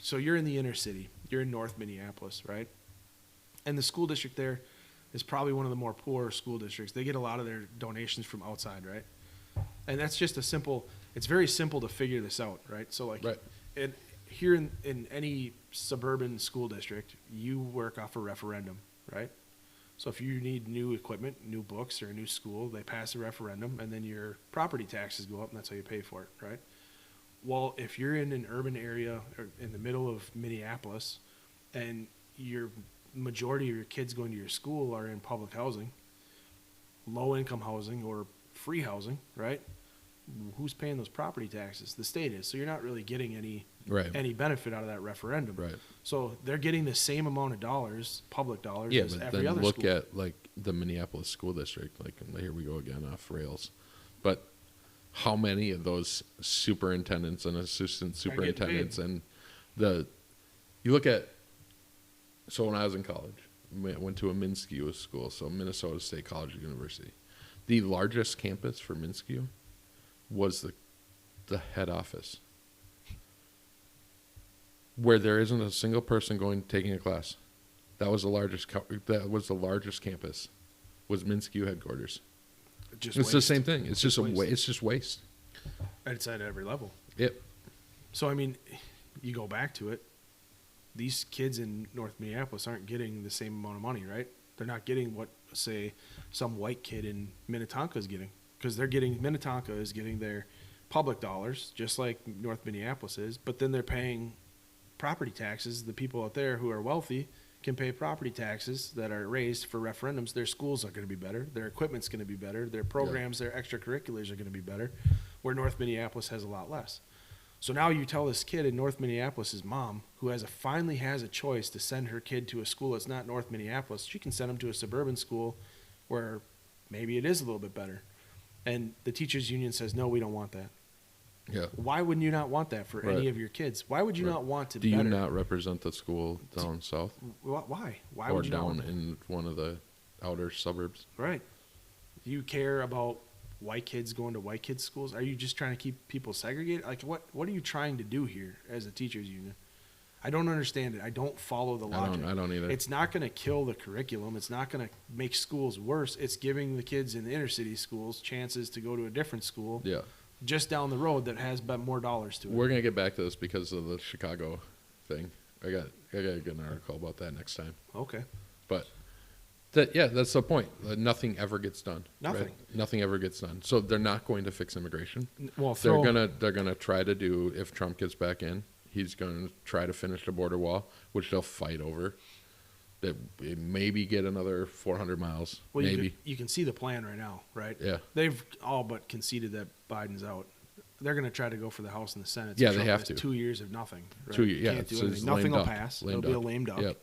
so you're in the inner city, you're in North Minneapolis, right? And the school district there is probably one of the more poor school districts. They get a lot of their donations from outside, right? And that's just it's very simple to figure this out, right? So like, Right. here in any suburban school district, you work off a referendum, right? So if you need new equipment, new books, or a new school, they pass a referendum, and then your property taxes go up, and that's how you pay for it, right? Well, if you're in an urban area or in the middle of Minneapolis, and your majority of your kids going to your school are in public housing, low income housing or free housing, right? who's paying those property taxes? The state is. So you're not really getting any Right. benefit out of that referendum. Right. So they're getting the same amount of dollars, public dollars, Yeah, as but every then other look school. at like the Minneapolis school district. Like here we go again off rails, but how many of those superintendents and assistant Are getting paid. superintendents and you look at. So when I was in college, I went to a MnSCU school, so Minnesota State College and University. The largest campus for MnSCU was the head office, where there isn't a single person taking a class. That was the largest. That was the largest campus. Was MnSCU headquarters. Just It's the waste. same thing. It's just a waste. It's just waste. It's at every level. Yep. So I mean, you go back to it. These kids in North Minneapolis aren't getting the same amount of money, right? They're not getting what, say, some white kid in Minnetonka is getting, because Minnetonka is getting their public dollars just like North Minneapolis is, but then they're paying property taxes. The people out there who are wealthy can pay property taxes that are raised for referendums. Their schools are going to be better. Their equipment's going to be better. Their programs, their extracurriculars are going to be better, where North Minneapolis has a lot less. So now you tell this kid in North Minneapolis' mom, who finally has a choice to send her kid to a school that's not North Minneapolis, she can send him to a suburban school where maybe it is a little bit better. And the teachers union says, no, we don't want that. Yeah. Why wouldn't you not want that for Right. any of your kids? Why would you Right. not want to Do you better? not represent the school down south Why? Why or would you not down want that? in one of the outer suburbs? Right. Do you care about white kids going to white kids' schools? Are you just trying to keep people segregated? Like, what are you trying to do here as a teachers union? I don't understand it. I don't follow the logic. I don't either. It's not going to kill the curriculum. It's not going to make schools worse. It's giving the kids in the inner city schools chances to go to a different school Yeah. just down the road that has more dollars to it. We're gonna get back to this because of the Chicago thing. I got a good article about that next time. Okay. But that's the point. Nothing ever gets done. Nothing. Right? Nothing ever gets done. So they're not going to fix immigration. Well, They're gonna try to do, if Trump gets back in, he's gonna try to finish the border wall, which they'll fight over. That maybe get another 400 miles. well, maybe. you can see the plan right now, right? Yeah. They've all but conceded that Biden's out. They're going to try to go for the House and the Senate. Yeah, So they Trump have has to. 2 years of nothing. Right? 2 years. Yeah. Can't do it's anything. lame Nothing will duck. pass. Lame It'll be a duck. lame duck. Yep.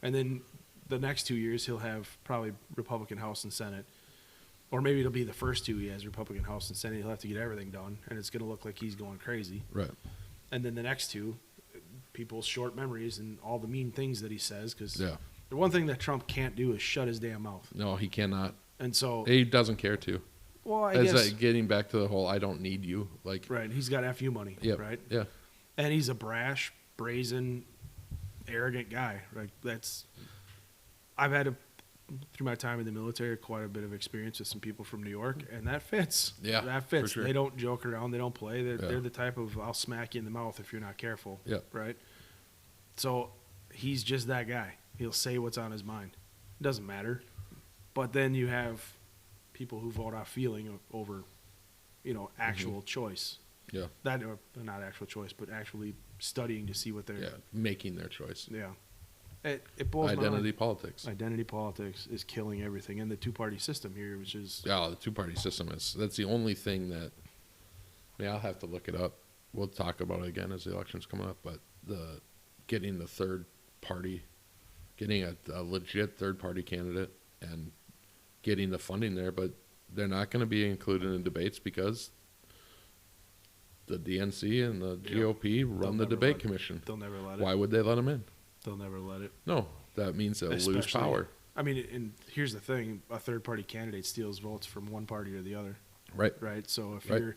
And then the next 2 years, he'll have probably Republican House and Senate. Or maybe it'll be the first 2 he has Republican House and Senate. He'll have to get everything done, and it's going to look like he's going crazy. Right. And then the next 2, people's short memories and all the mean things that he says. Because Yeah. the one thing that Trump can't do is shut his damn mouth. No, he cannot. And so, He doesn't care to. well, I As guess, getting back to the whole "I don't need you," like, right, he's got FU money, yeah, right? yeah, And he's a brash, brazen, arrogant guy. Right? I've had through my time in the military quite a bit of experience with some people from New York, and that fits. Yeah, that for fits. sure. They don't joke around. They don't play. Yeah. They're the type of I'll smack you in the mouth if you're not careful. Yeah. Right. So he's just that guy. He'll say what's on his mind. It doesn't matter. But then you have people who vote off feeling over, actual choice. yeah, That or not actual choice, but actually studying to see what they're. yeah. Making their choice. Yeah. It blows my Identity mind. politics. Identity politics is killing everything, and the two-party system here, which is Yeah, the two-party system that's the only thing that. I mean, I'll have to look it up. We'll talk about it again as the election's coming up. But getting the third party, getting a legit third-party candidate, and getting the funding there, but they're not going to be included in debates because the DNC and the GOP run the never debate let- commission. they'll never let it. Why would they let them in? They'll never let it. No, that means they'll lose Especially- power. I mean, and here's the thing: a third-party candidate steals votes from one party or the other, Right. right? So if Right.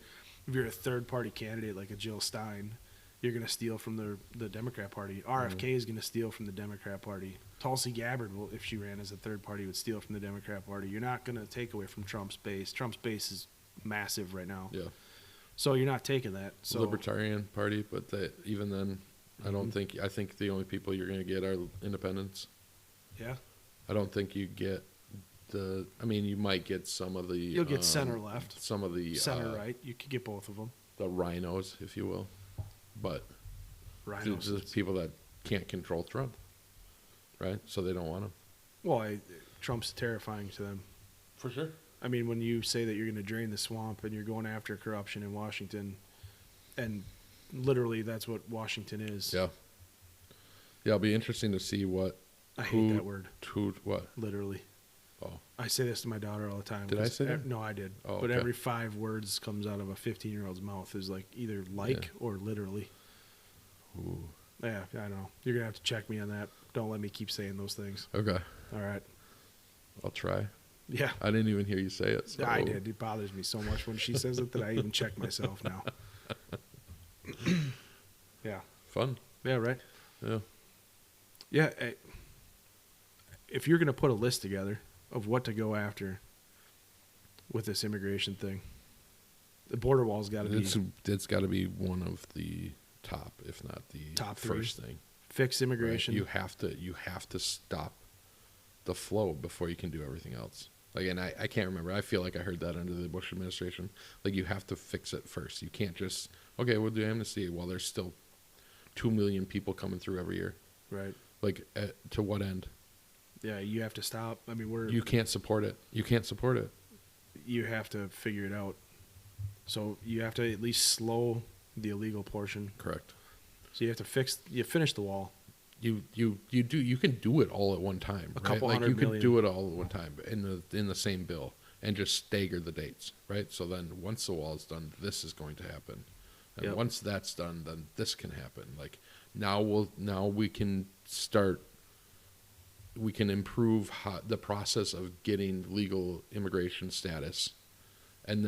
you're a third-party candidate like a Jill Stein, you're going to steal from the Democrat Party. RFK is going to steal from the Democrat Party. Tulsi Gabbard will, if she ran as a third party, would steal from the Democrat Party. You're not going to take away from Trump's base. Trump's base is massive right now. Yeah. So you're not taking that. So Libertarian Party, but even then, I don't think. I think the only people you're going to get are independents. yeah, I don't think you get the. I mean, you might get some of the. you'll get center left, Some of the center right. You could get both of them. the rhinos, if you will, but Rhinos. just people that can't control Trump, right? So they don't want him. Well, Trump's terrifying to them. For sure. I mean, when you say that you're going to drain the swamp and you're going after corruption in Washington, and literally that's what Washington is. Yeah. Yeah, it'll be interesting to see what. I hate that word. What? Literally. Oh. I say this to my daughter all the time. Did I say that? No, I did. Oh, but okay. every 5 words comes out of a 15-year-old's mouth is like either like or literally. Ooh. Yeah, I don't know. You're going to have to check me on that. Don't let me keep saying those things. Okay. All right. I'll try. Yeah. I didn't even hear you say it. So. I did. It bothers me so much when she says it that I even check myself now. Yeah. Fun. Yeah, right? Yeah. Yeah. If you're going to put a list together of what to go after with this immigration thing, the border wall's got to be It's got to be one of the top, if not the Top first 3. thing. fix immigration. Right? You have to stop the flow before you can do everything else. Like, and I can't remember. I feel like I heard that under the Bush administration. Like, you have to fix it first. You can't just, okay, we'll do amnesty while there's still 2 million people coming through every year. Right. Like, to what end? Yeah, you have to stop. I mean, You can't support it. You can't support it. you have to figure it out. So you have to at least slow the illegal portion. Correct. So you have to finish the wall. You can do it all at one time. A Right? couple like hundred you can million. do it all at one time in the same bill and just stagger the dates, right? So then once the wall is done, this is going to happen, and Yep. once that's done, then this can happen. Like now we can start. We can improve the process of getting legal immigration status, and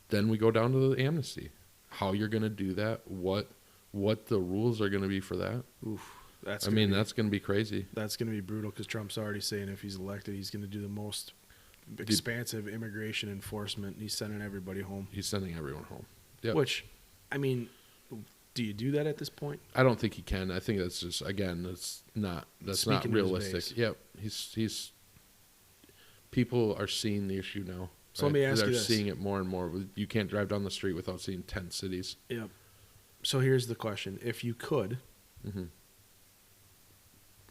then we go down to the amnesty. How you're going to do that? What the rules are going to be for that? Oof. That's going to be crazy. That's going to be brutal because Trump's already saying if he's elected, he's going to do the most expansive immigration enforcement. He's sending everybody home. He's sending everyone home. Yep. Which, I mean, do you do that at this point? I don't think he can. I think that's just that's not Speaking to his realistic. base. Yep. He's people are seeing the issue now. So let me ask you They're this. seeing it more and more. You can't drive down the street without seeing tent cities. Yep. So here's the question: if you could Mm-hmm.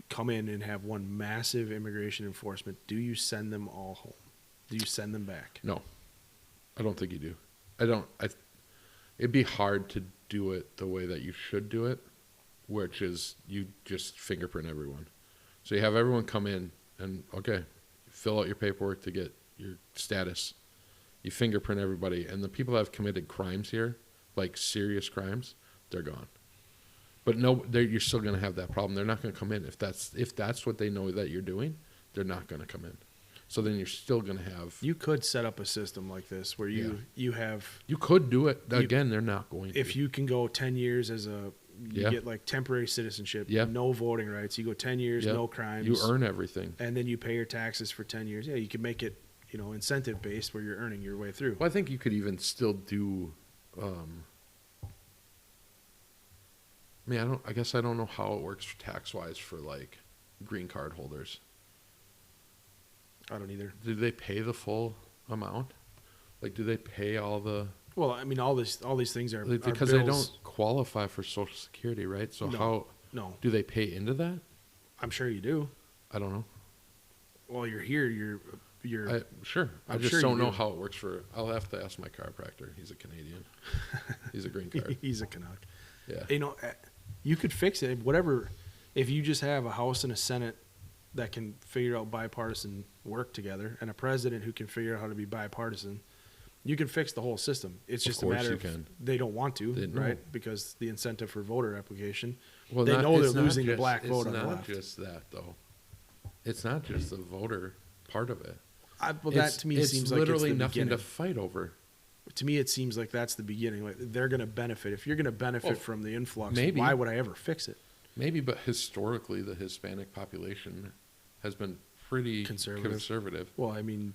come in and have one massive immigration enforcement, do you send them all home? Do you send them back? No, I don't think you do. It'd be hard to do it the way that you should do it, which is you just fingerprint everyone. So you have everyone come in and, okay, fill out your paperwork to get your status. You fingerprint everybody, and the people that have committed crimes here, like serious crimes, they're gone. But no, you're still going to have that problem. They're not going to come in. If that's what they know that you're doing, they're not going to come in. So then you're still going to have... You could set up a system like this where you have... You could do it. Again, they're not going to. If you can go 10 years as you get like temporary citizenship, no voting rights. You go 10 years, no crimes. You earn everything. And then you pay your taxes for 10 years. Yeah, you can make it, incentive based where you're earning your way through. Well, I think you could even still do... I guess I don't know how it works tax-wise for like green card holders. I don't either. Do they pay the full amount? Like, do they pay all the... Well, I mean, all these things are Because are they bills. don't qualify for Social Security, right? So No. how do they pay into that? I'm sure you do. I don't know. Well, you're here. You're Sure. I I'm just sure don't you know do. how it works for... I'll have to ask my chiropractor. He's a Canadian. He's a green card. He's a Canuck. Yeah. You could fix it. Whatever. If you just have a House and a Senate that can figure out bipartisan work together, and a president who can figure out how to be bipartisan, you can fix the whole system. It's just a matter of they don't want to, right? Because the incentive for voter application, Well, they know they're it's not losing the just- black vote on the It's left. not just that, though. It's not just the voter part of it. That to me seems like it's literally the nothing beginning. to fight over. To me, it seems like that's the beginning. Like they're going to benefit. If you're going to benefit Well, from the influx, maybe. why would I ever fix it? Maybe, but historically, the Hispanic population has been pretty conservative. Well, I mean,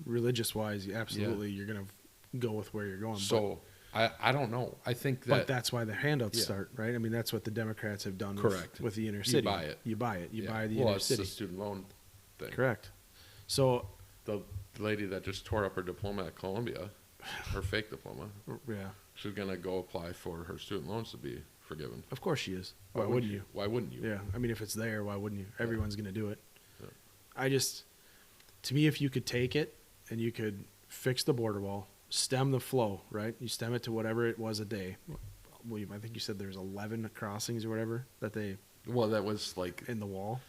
religious-wise, absolutely, you're going to go with where you're going. So I don't know. I think that. But that's why the handouts start, right? I mean, that's what the Democrats have done. Correct. With the inner city. You buy it. You buy it. You yeah. buy the well, inner it's city. the student loan thing. Correct. So The lady that just tore up her diploma at Columbia, her fake diploma, yeah, she's gonna go apply for her student loans to be forgiven. of course she is. Why wouldn't you? Why wouldn't you? Yeah, I mean, if it's there, why wouldn't you? Everyone's going to do it. Yeah. To me, if you could take it and you could fix the border wall, stem the flow, right? You stem it to whatever it was a day. Well, I think you said there's 11 crossings or whatever that they Well, that was like in the wall.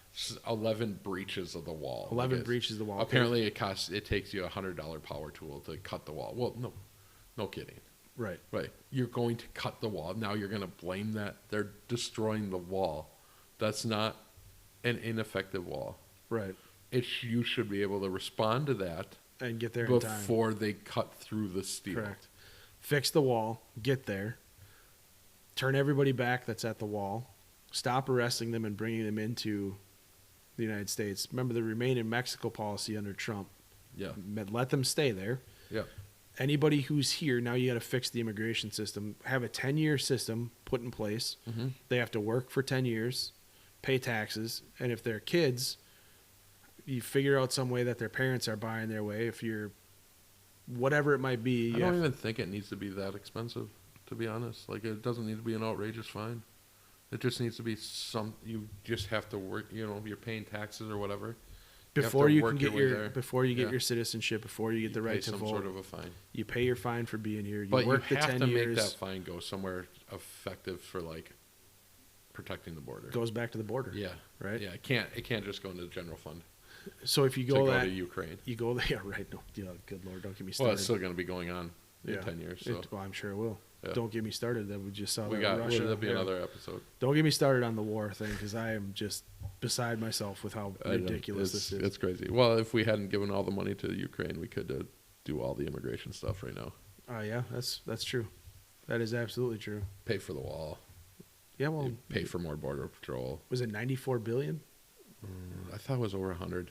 11 breaches of the wall. 11 breaches of the wall. Apparently, it takes you $100 power tool to cut the wall. Well, no kidding. Right. Right. You're going to cut the wall. Now you're going to blame that they're destroying the wall. That's not an ineffective wall. Right. You should be able to respond to that And get there in time. before they cut through the steel. Correct. Fix the wall, get there, turn everybody back that's at the wall, stop arresting them and bringing them into the United States. Remember the remain in Mexico policy under Trump. Yeah. Let them stay there. Yeah. Anybody who's here, now you got to fix the immigration system. Have a 10-year system put in place. Mm-hmm. They have to work for 10 years, pay taxes, and if they're kids, you figure out some way that their parents are buying their way. If you're whatever it might be. I don't even think it needs to be that expensive, to be honest. Like, it doesn't need to be an outrageous fine. It just needs to be you just have to work, you're paying taxes or whatever. Before you work can get your way there. before you get Yeah. your citizenship, before you get the You pay right to some vote, sort of a fine. you pay your fine for being here. You But you work the have 10 to years. make that fine go somewhere effective for, like, protecting the border. Goes back to the border. Yeah. Right? Yeah, it can't just go into the general fund So if you to go go that, to Ukraine. you go there. Yeah, right. No, yeah, good Lord, don't get me Well, started. it's still going to be going on in 10 years. So Well, I'm sure it will. Yeah. Don't get me started. That we just saw we that got Russia. that'll be yeah. another episode. Don't get me started on the war thing because I am just beside myself with how I know. ridiculous this is. It's crazy. Well, if we hadn't given all the money to Ukraine, we could do all the immigration stuff right now. Oh yeah, that's true. That is absolutely true. Pay for the wall. Yeah, well, Pay for more border patrol. was it 94 billion? I thought it was over 100,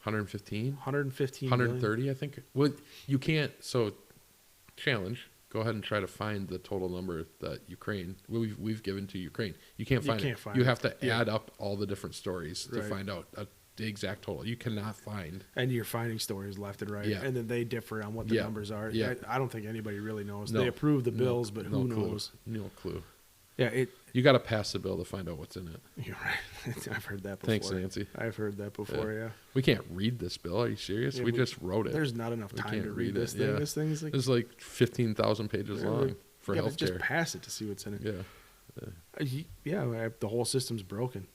115, 115 130. I think. Well, you can't. So, challenge. Go ahead and try to find the total number that we've given to Ukraine. You can't find it. You have to add up all the different stories to Right. find out the exact total. You cannot find. And you're finding stories left and right, Yeah. and then they differ on what the Yeah. numbers are. Yeah. I don't think anybody really knows. No. They approve the No. bills, but No who clue. knows? No clue. Yeah, You got to pass the bill to find out what's in it. you're right. I've heard that before. Thanks, Nancy. I've heard that before. Yeah. We can't read this bill. Are you serious? Yeah, we just wrote it. There's not enough We time can't to read read this it, thing. yeah. This thing's like It's like 15,000 pages Yeah, long for yeah, but just healthcare. pass it to see what's in it. Yeah. The whole system's broken.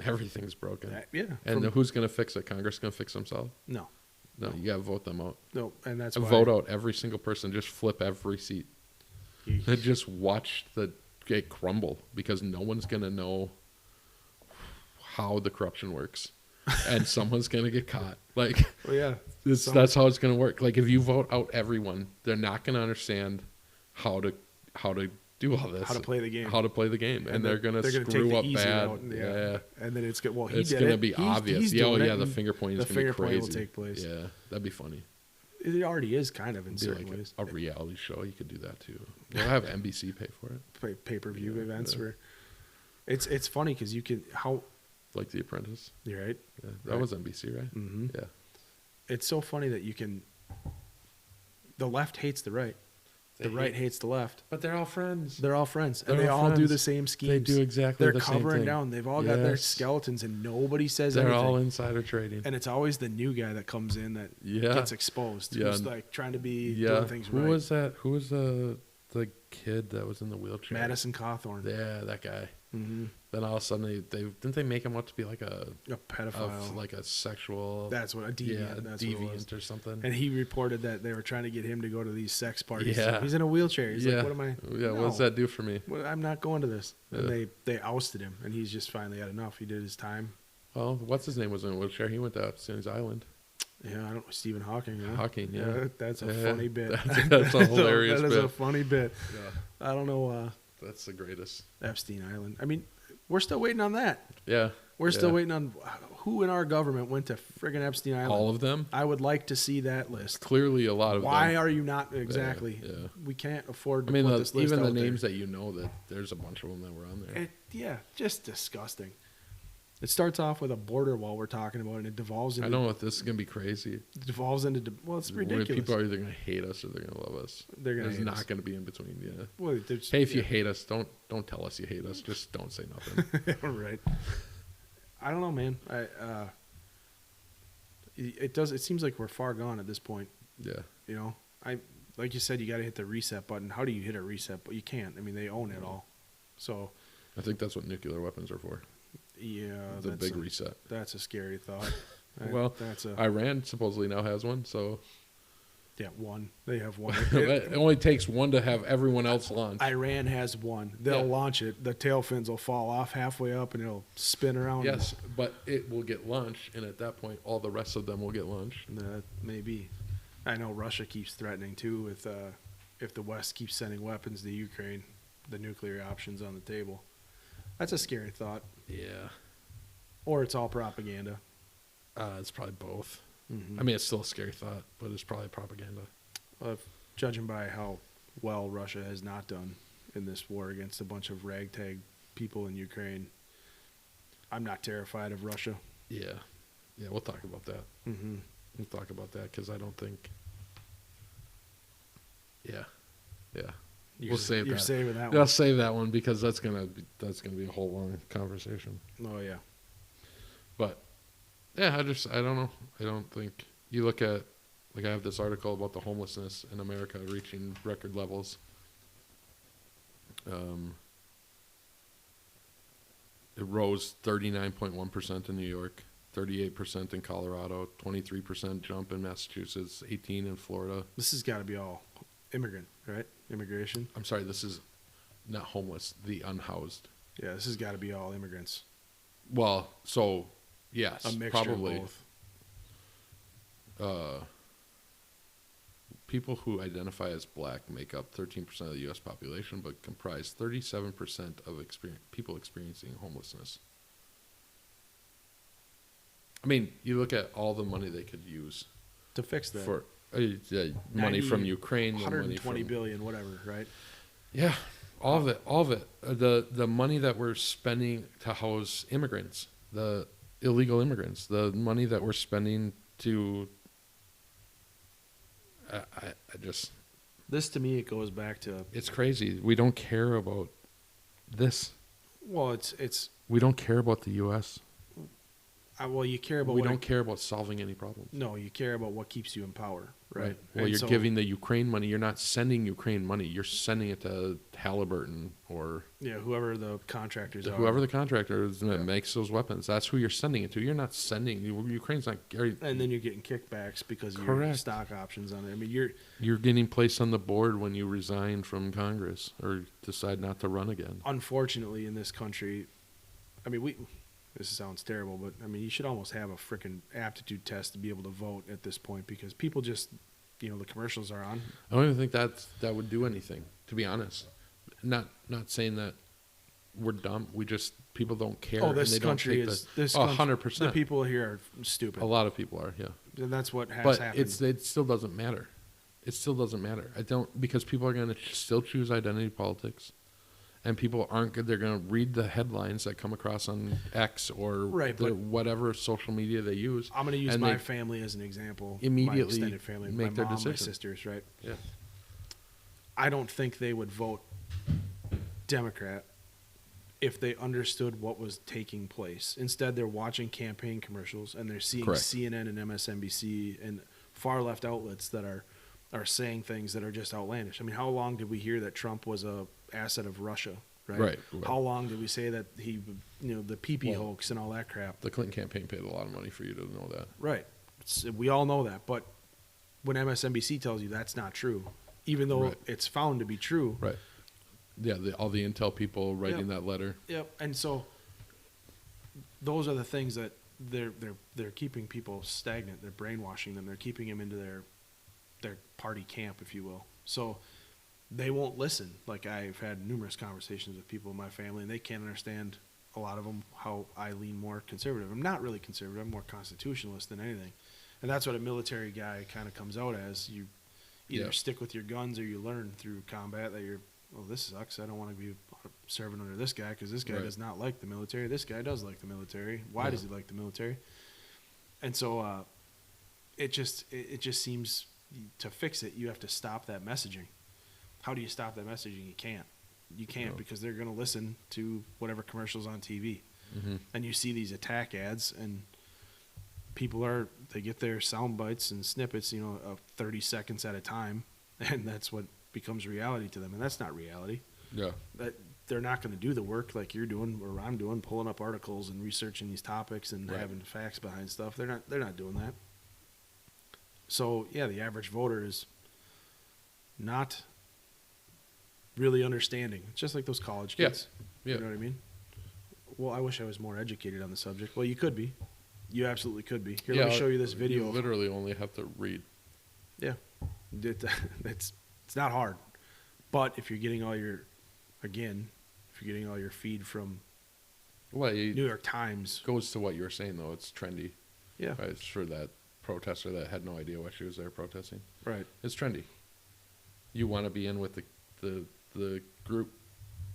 Everything's broken. Yeah. And who's going to fix it? Congress going to fix themselves? No, No, you got to vote them out. no, and that's And why vote out every single person. Just flip every seat. you- And just watch it crumble because no one's going to know how the corruption works. And someone's going to get caught. Like, well, yeah, that's how it's going to work. Like, if you vote out everyone, they're not going to understand how to do all this. how to play the game. How to play the game. And they're going to take screw the up easy bad. route, Yeah. And then it's good. Well, he It's did going to it. be obvious. He's Yeah, doing it, the and finger pointing is the going to be finger pointing crazy. will take place. Yeah, that'd be funny. It already is kind of in It'd be certain like ways. a reality show. You could do that too. We'll have NBC pay for it, Pay-per-view Yeah, events yeah. where it's funny because you can like The Apprentice. you're right. Yeah, that Right. was NBC, right? Mm-hmm. Yeah. It's so funny that you can. The left hates the right. The right hates the left. But they're all friends. They're all friends, and They're they all all do friends. the same schemes. They do exactly They're the same covering thing. down. They've all got their Yes. skeletons, and nobody says They're anything. all insider trading. And it's always the new guy that comes in that Yeah. gets exposed. Yeah. Who's like trying to be Yeah. doing things Who right. was that? Who was the kid that was in the wheelchair? Madison Cawthorn. Yeah, that guy. Mm-hmm. Then all of a sudden didn't they make him out to be like a pedophile. like a sexual That's what a deviant. yeah, that's what it was. deviant or something. And he reported that they were trying to get him to go to these sex parties. Yeah. He's in a wheelchair. He's yeah. like, what am I? Yeah, what does No. that do for me? I'm not going to this. And Yeah. they ousted him, and he's just finally had enough. He did his time. Well, what's his name was in a wheelchair. He went to Epstein's Island. Yeah, I don't. Stephen Hawking. Yeah. Hawking, yeah. That's a Yeah, funny bit. that's a hilarious That is a bit. funny bit. Yeah, I don't know. that's the greatest. Epstein Island. I mean, we're still waiting on that. Yeah, We're still yeah. waiting on who in our government went to friggin' Epstein Island. All of them. I would like to see that list. Clearly, a lot of Why them. are you not exactly? yeah. We can't afford I to mean, put this list even the out there. names that you know, that there's a bunch of them that were on there. Yeah, just disgusting. It starts off with a border wall we're talking about, and it devolves into. I know this is gonna be crazy. It devolves into. Well, it's Where ridiculous. people are either gonna hate us or they're gonna love us. They're gonna There's hate not us. gonna be in between. Yeah. Well, there's- Hey, if you yeah. hate us, don't tell us you hate us. Just don't say nothing. Right. I don't know, man. It does. It seems like we're far gone at this point. Yeah. You know, like you said, you got to hit the reset button. How do you hit a reset? But you can't. I mean, they own it all. So I think that's what nuclear weapons are for. yeah, The big reset. That's a scary thought. Well, that's a Iran supposedly now has one, so yeah, one. They have one. it only takes one to have everyone else launch. Iran has one. They'll Yeah. launch it. The tail fins will fall off halfway up, and it'll spin around. Yes, but it will get launched, and at that point, all the rest of them will get launched. Maybe. I know Russia keeps threatening too with if the West keeps sending weapons to Ukraine, the nuclear options on the table. That's a scary thought. Yeah, Or it's all propaganda. it's probably both. Mm-hmm. I mean, it's still a scary thought, but it's probably propaganda. Judging by how well Russia has not done in this war against a bunch of ragtag people in Ukraine, I'm not terrified of Russia. Yeah, we'll talk about that. Mm-hmm. We'll talk about that because I don't think. Yeah. We'll save You're that. saving that I'll one. save that one because that's gonna be a whole long conversation. Oh yeah. But yeah, I don't know. I don't think you look at I have this article about the homelessness in America reaching record levels. It rose 39.1% in New York, 38% in Colorado, 23% jump in Massachusetts, 18 in Florida. This has got to be all immigrant, right? Immigration. I'm sorry, this is not homeless, the unhoused. Yeah, this has got to be all immigrants. Well, so yes, A mixture probably. of both. People who identify as black make up 13% of the U.S. population, but comprise 37% of people experiencing homelessness. I mean, you look at all the money they could use To fix that. for money from Ukraine, the money 120 from, billion, whatever, right? yeah, all of it. The money that we're spending to house immigrants, the illegal immigrants, the money that we're spending to. I just. This to me, it goes back to. It's crazy. We don't care about this. Well, it's. We don't care about the U.S. Well, you care about. We what don't care about solving any problems. No, you care about what keeps you in power, right? Well, And you're so- giving the Ukraine money. You're not sending Ukraine money. You're sending it to Halliburton or Yeah, whoever the contractors are. whoever the contractor is that makes those weapons. That's who you're sending it to. You're not sending. Ukraine's not. And then you're getting kickbacks because of your Correct. stock options on it. I mean, You're getting placed on the board when you resign from Congress or decide not to run again. unfortunately in this country, I mean, this sounds terrible, but I mean, you should almost have a freaking aptitude test to be able to vote at this point because people just, the commercials are on. I don't even think that would do anything. To be honest, not saying that we're dumb. We just people don't care. Oh, this and they country don't take is the, this. 100%. The people here are stupid. A lot of people are, yeah. And that's what has But happened. it still doesn't matter. It still doesn't matter. I don't because people are going to still choose identity politics, and people aren't good. They're going to read the headlines that come across on X or Right, but- whatever social media they use. I'm going to use and my they family as an example. immediately my extended family, make my their mom, my decision. sisters, right? Yeah. I don't think they would vote Democrat if they understood what was taking place. Instead, they're watching campaign commercials and they're seeing Correct. CNN and MSNBC and far left outlets that are saying things that are just outlandish. I mean, how long did we hear that Trump was a asset of Russia? Right. Right. How long did we say that he, the PP Well, hoax and all that crap? The Clinton campaign paid a lot of money for you to know that. Right. We all know that. But when MSNBC tells you that's not true, even though Right. it's found to be true. Right. Yeah, all the intel people writing that letter. Yep. And so those are the things that they're keeping people stagnant. They're brainwashing them. They're keeping them into their party camp, if you will. So they won't listen. Like I've had numerous conversations with people in my family, and they can't understand a lot of them how I lean more conservative. I'm not really conservative. I'm more constitutionalist than anything, and that's what a military guy kind of comes out as. You either Yeah. stick with your guns or you learn through combat that you're. Well, this sucks. I don't want to be serving under this guy because this guy Right. does not like the military. This guy does like the military. Why does he like the military? And so it just seems to fix it, you have to stop that messaging. How do you stop that messaging? You can't. You can't No. because they're going to listen to whatever commercials on TV. Mm-hmm. And you see these attack ads, and they get their sound bites and snippets, of 30 seconds at a time, and that's what becomes reality to them. And that's not reality. Yeah. That they're not going to do the work like you're doing or I'm doing, pulling up articles and researching these topics and Right. having facts behind stuff. They're not doing that. So yeah, the average voter is not really understanding. It's just like those college Yeah. kids. Yeah. You know what I mean? Well, I wish I was more educated on the subject. Well, you could be. You absolutely could be. Here, let me show you this video. You literally only have to read. Yeah, it's not hard. But if you're getting all your feed from Well, New it York Times, goes to what you were saying, though. It's trendy. yeah, Right? It's for that protester that had no idea why she was there protesting. right. It's trendy. You want to be in with the group.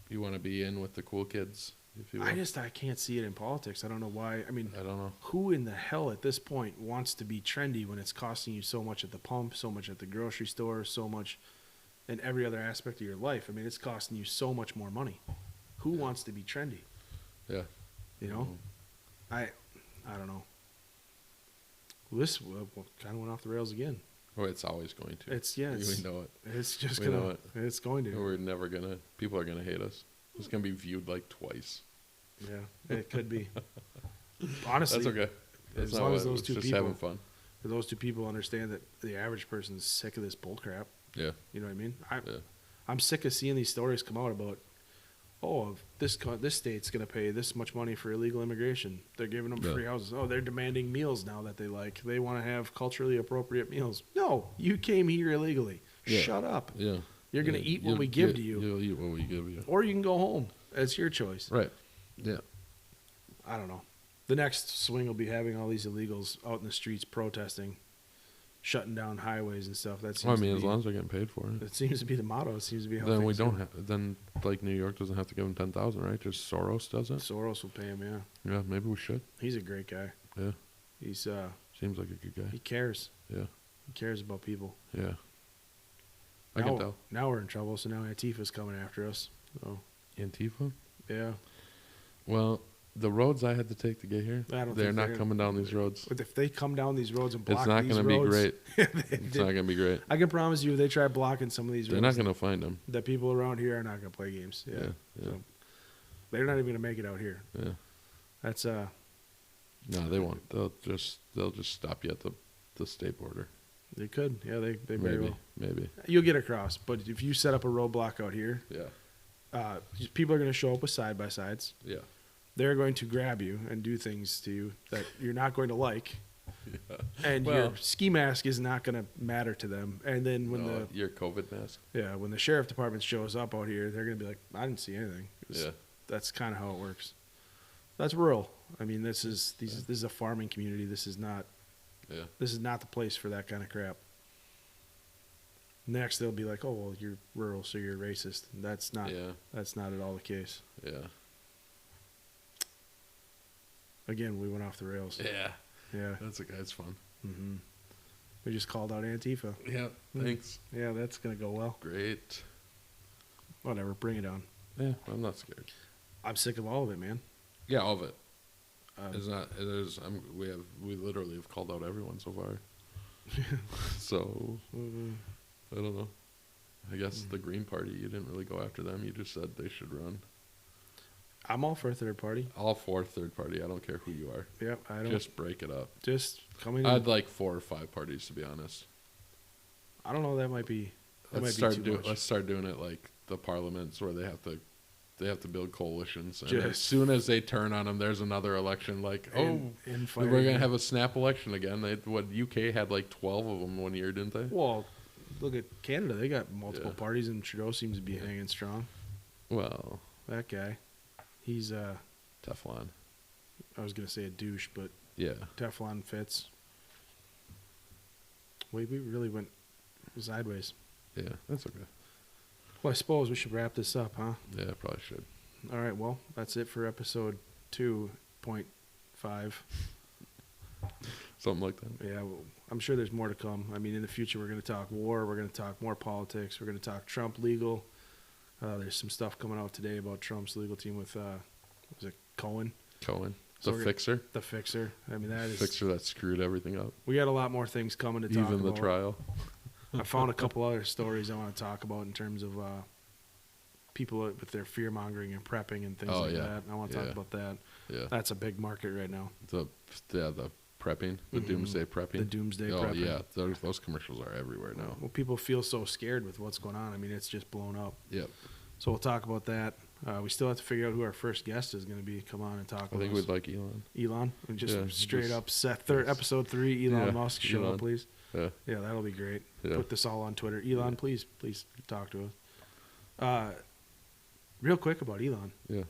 You want to be in with the cool kids, if you will. I can't see it in politics. I don't know why. I mean, I don't know. who in the hell at this point wants to be trendy when it's costing you so much at the pump, so much at the grocery store, so much in every other aspect of your life? I mean, it's costing you so much more money. Who wants to be trendy? Yeah. You know, I don't know. This kind of went off the rails again. Well, it's always going to. It's we know it. It's just We know gonna. It's going to. We're never gonna. People are gonna hate us. It's gonna be viewed like twice. Yeah, it could be. Honestly, That's okay. That's as not long as what- those it's two just people, having fun. those two people understand that the average person's sick of this bull crap. Yeah. You know what I mean? Yeah. I'm sick of seeing these stories come out about, this state's going to pay this much money for illegal immigration. They're giving them Yeah. free houses. Oh, they're demanding meals now that they like. They want to have culturally appropriate meals. No, you came here illegally. Yeah. Shut up. Yeah. You're going to Yeah. eat what we give to you, You'll eat what we give you. or you can go home. It's your choice. Right. Yeah. I don't know. The next swing will be having all these illegals out in the streets protesting, shutting down highways and stuff. That seems Well, I to mean, be, as long as they're getting paid for it, it seems to be the motto. It seems to be how then we things don't go. have. Then like New York doesn't have to give them 10,000, right? Just Soros does it. Soros will pay him. Yeah, Yeah, maybe we should. he's a great guy. Yeah, He's seems like a good guy. he cares. Yeah, He cares about people. yeah. I now, can tell. Now we're in trouble. So now Antifa's coming after us. So Antifa. yeah, Well, the roads I had to take to get here, I don't they're think not they're- coming down these roads. but if they come down these roads and block It's not these going to be roads, great. It's not going to be great. I can promise you, if they try blocking some of these They're roads, not going to find them. that people around here are not going to play games. Yeah, Yeah, yeah. So they're not even going to make it out here. Yeah. That's No, they won't. They'll just stop you at the state border. They could. Yeah, they very Maybe, well. maybe. You'll get across, but if you set up a roadblock out here, Yeah, people are going to show up with side by sides. yeah, They're going to grab you and do things to you that you're not going to like, yeah. and Well- your ski mask is not going to matter to them. And then when No, your COVID mask. when the sheriff department shows up out here, they're going to be like, "I didn't see anything." Yeah, That's kind of how it works. That's rural. I mean, this is a farming community. This is not yeah, the place for that kind of crap. Next, they'll be like, "Oh, well, you're rural, so you're racist." And that's not at all the case. yeah, Again, we went off the rails. yeah. Yeah. That's fun. hmm We just called out Antifa. Yeah, thanks. Yeah, that's gonna go well. Great. Whatever, bring it on. Yeah, I'm not scared. I'm sick of all of it, man. Yeah, all of it. Um, It's not. It is. We literally have called out everyone so far. So mhm. I don't know. I guess the Green Party. You didn't really go after them. You just said they should run. I'm all for a third party. All for third party. I don't care who you are. Yeah, I don't Just break it up. just coming. I'd like 4 or 5 parties to be honest. I don't know. That might be. That Let's might be too much. Let's start doing it like the parliaments where they have to build coalitions. And as Just- soon as they turn on them, there's another election. Like, And we're fighting. gonna have a snap election again. UK had like 12 of them one year, didn't they? Well, look at Canada. They got multiple Yeah. parties, and Trudeau seems to be Yeah. hanging strong. Well, That guy. He's Teflon. I was gonna say a douche, but Yeah. Teflon fits. We really went sideways. Yeah, that's okay. Well, I suppose we should wrap this up, huh? Yeah, probably should. All right. Well, that's it for episode 2.5. Something like that. Yeah, well, I'm sure there's more to come. I mean, in the future, we're going to talk war. We're going to talk more politics. We're going to talk Trump legal. There's some stuff coming out today about Trump's legal team with, was it Cohen? Cohen. The we're fixer. the fixer. I mean, that is Fixer that screwed everything up. we got a lot more things coming to talk Even the about. trial. I found a couple other stories I want to talk about in terms of people with their fear mongering and prepping and things Oh, like yeah. that. I want to Yeah. talk about that. Yeah. That's a big market right now. The prepping, the Mhm. doomsday prepping. The doomsday Oh prepping. yeah, those commercials are everywhere now. Well, people feel so scared with what's going on. I mean, it's just blown up. Yep. So we'll talk about that. We still have to figure out who our first guest is going to be. Come on and talk I with think us. we'd like Elon. Elon. And just Yeah, straight just- up set yes. episode 3. Elon Yeah, Musk, show Elon. up, please. Yeah. Yeah, that'll be great. Yeah. Put this all on Twitter. Elon, please talk to us. Real quick about Elon. Yeah.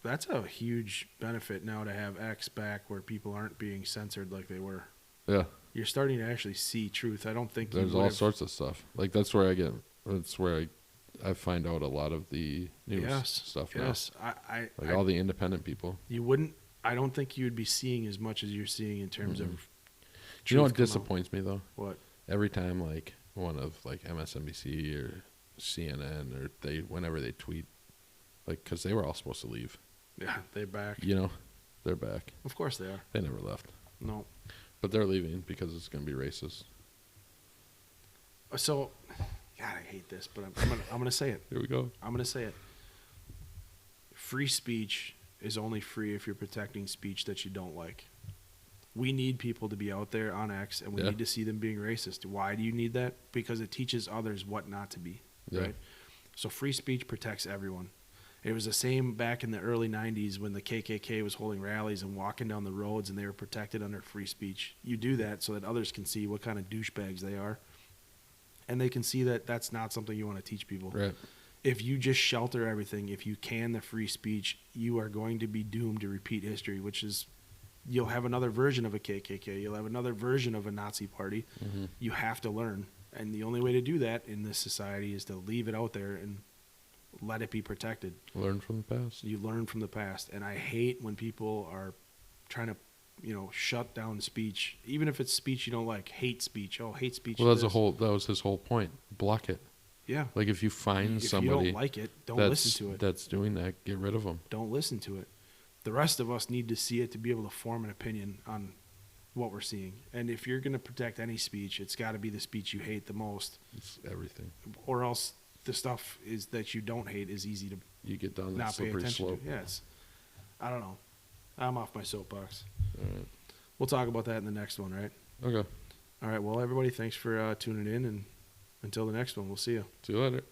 That's a huge benefit now to have X back where people aren't being censored like they were. Yeah. You're starting to actually see truth. I don't think There's you all would've- sorts of stuff. Like that's where I find out a lot of the news Yes, stuff now. yes. I Like all the independent people. you wouldn't. I don't think you'd be seeing as much as you're seeing in terms of. Do you know what truth come out. disappoints me though? What? Every time like one of like MSNBC or CNN or whenever they tweet, like because they were all supposed to leave. Yeah, they're back. You know, they're back. Of course they are. They never left, No. but they're leaving because it's going to be racist. So, God, I hate this, but I'm gonna say it. Here we go. I'm gonna say it. Free speech is only free if you're protecting speech that you don't like. We need people to be out there on X, and we Yeah. need to see them being racist. Why do you need that? Because it teaches others what not to be. Yeah. Right. So free speech protects everyone. It was the same back in the early 90s when the KKK was holding rallies and walking down the roads and they were protected under free speech. You do that so that others can see what kind of douchebags they are. And they can see that that's not something you want to teach people. Right. If you just shelter everything, if you can the free speech, you are going to be doomed to repeat history, which is you'll have another version of a KKK. You'll have another version of a Nazi party. Mhm. You have to learn. And the only way to do that in this society is to leave it out there and let it be protected. Learn from the past. You learn from the past. And I hate when people are trying to, shut down speech, even if it's speech you don't like. Hate speech. Oh, hate speech. Well, is that was his whole point. Block it. Yeah. Like if you find If somebody you don't like it, don't that's listen to it. that's doing that, get rid of them. Don't listen to it. The rest of us need to see it to be able to form an opinion on what we're seeing. And if you're going to protect any speech, it's got to be the speech you hate the most, It's everything. or else the stuff is that you don't hate is easy to You get down that not pay slippery attention slope. to. Yeah, I don't know. I'm off my soapbox. All right. We'll talk about that in the next one, right? Okay. All right. Well, everybody, thanks for tuning in, and until the next one, we'll see you. See you later.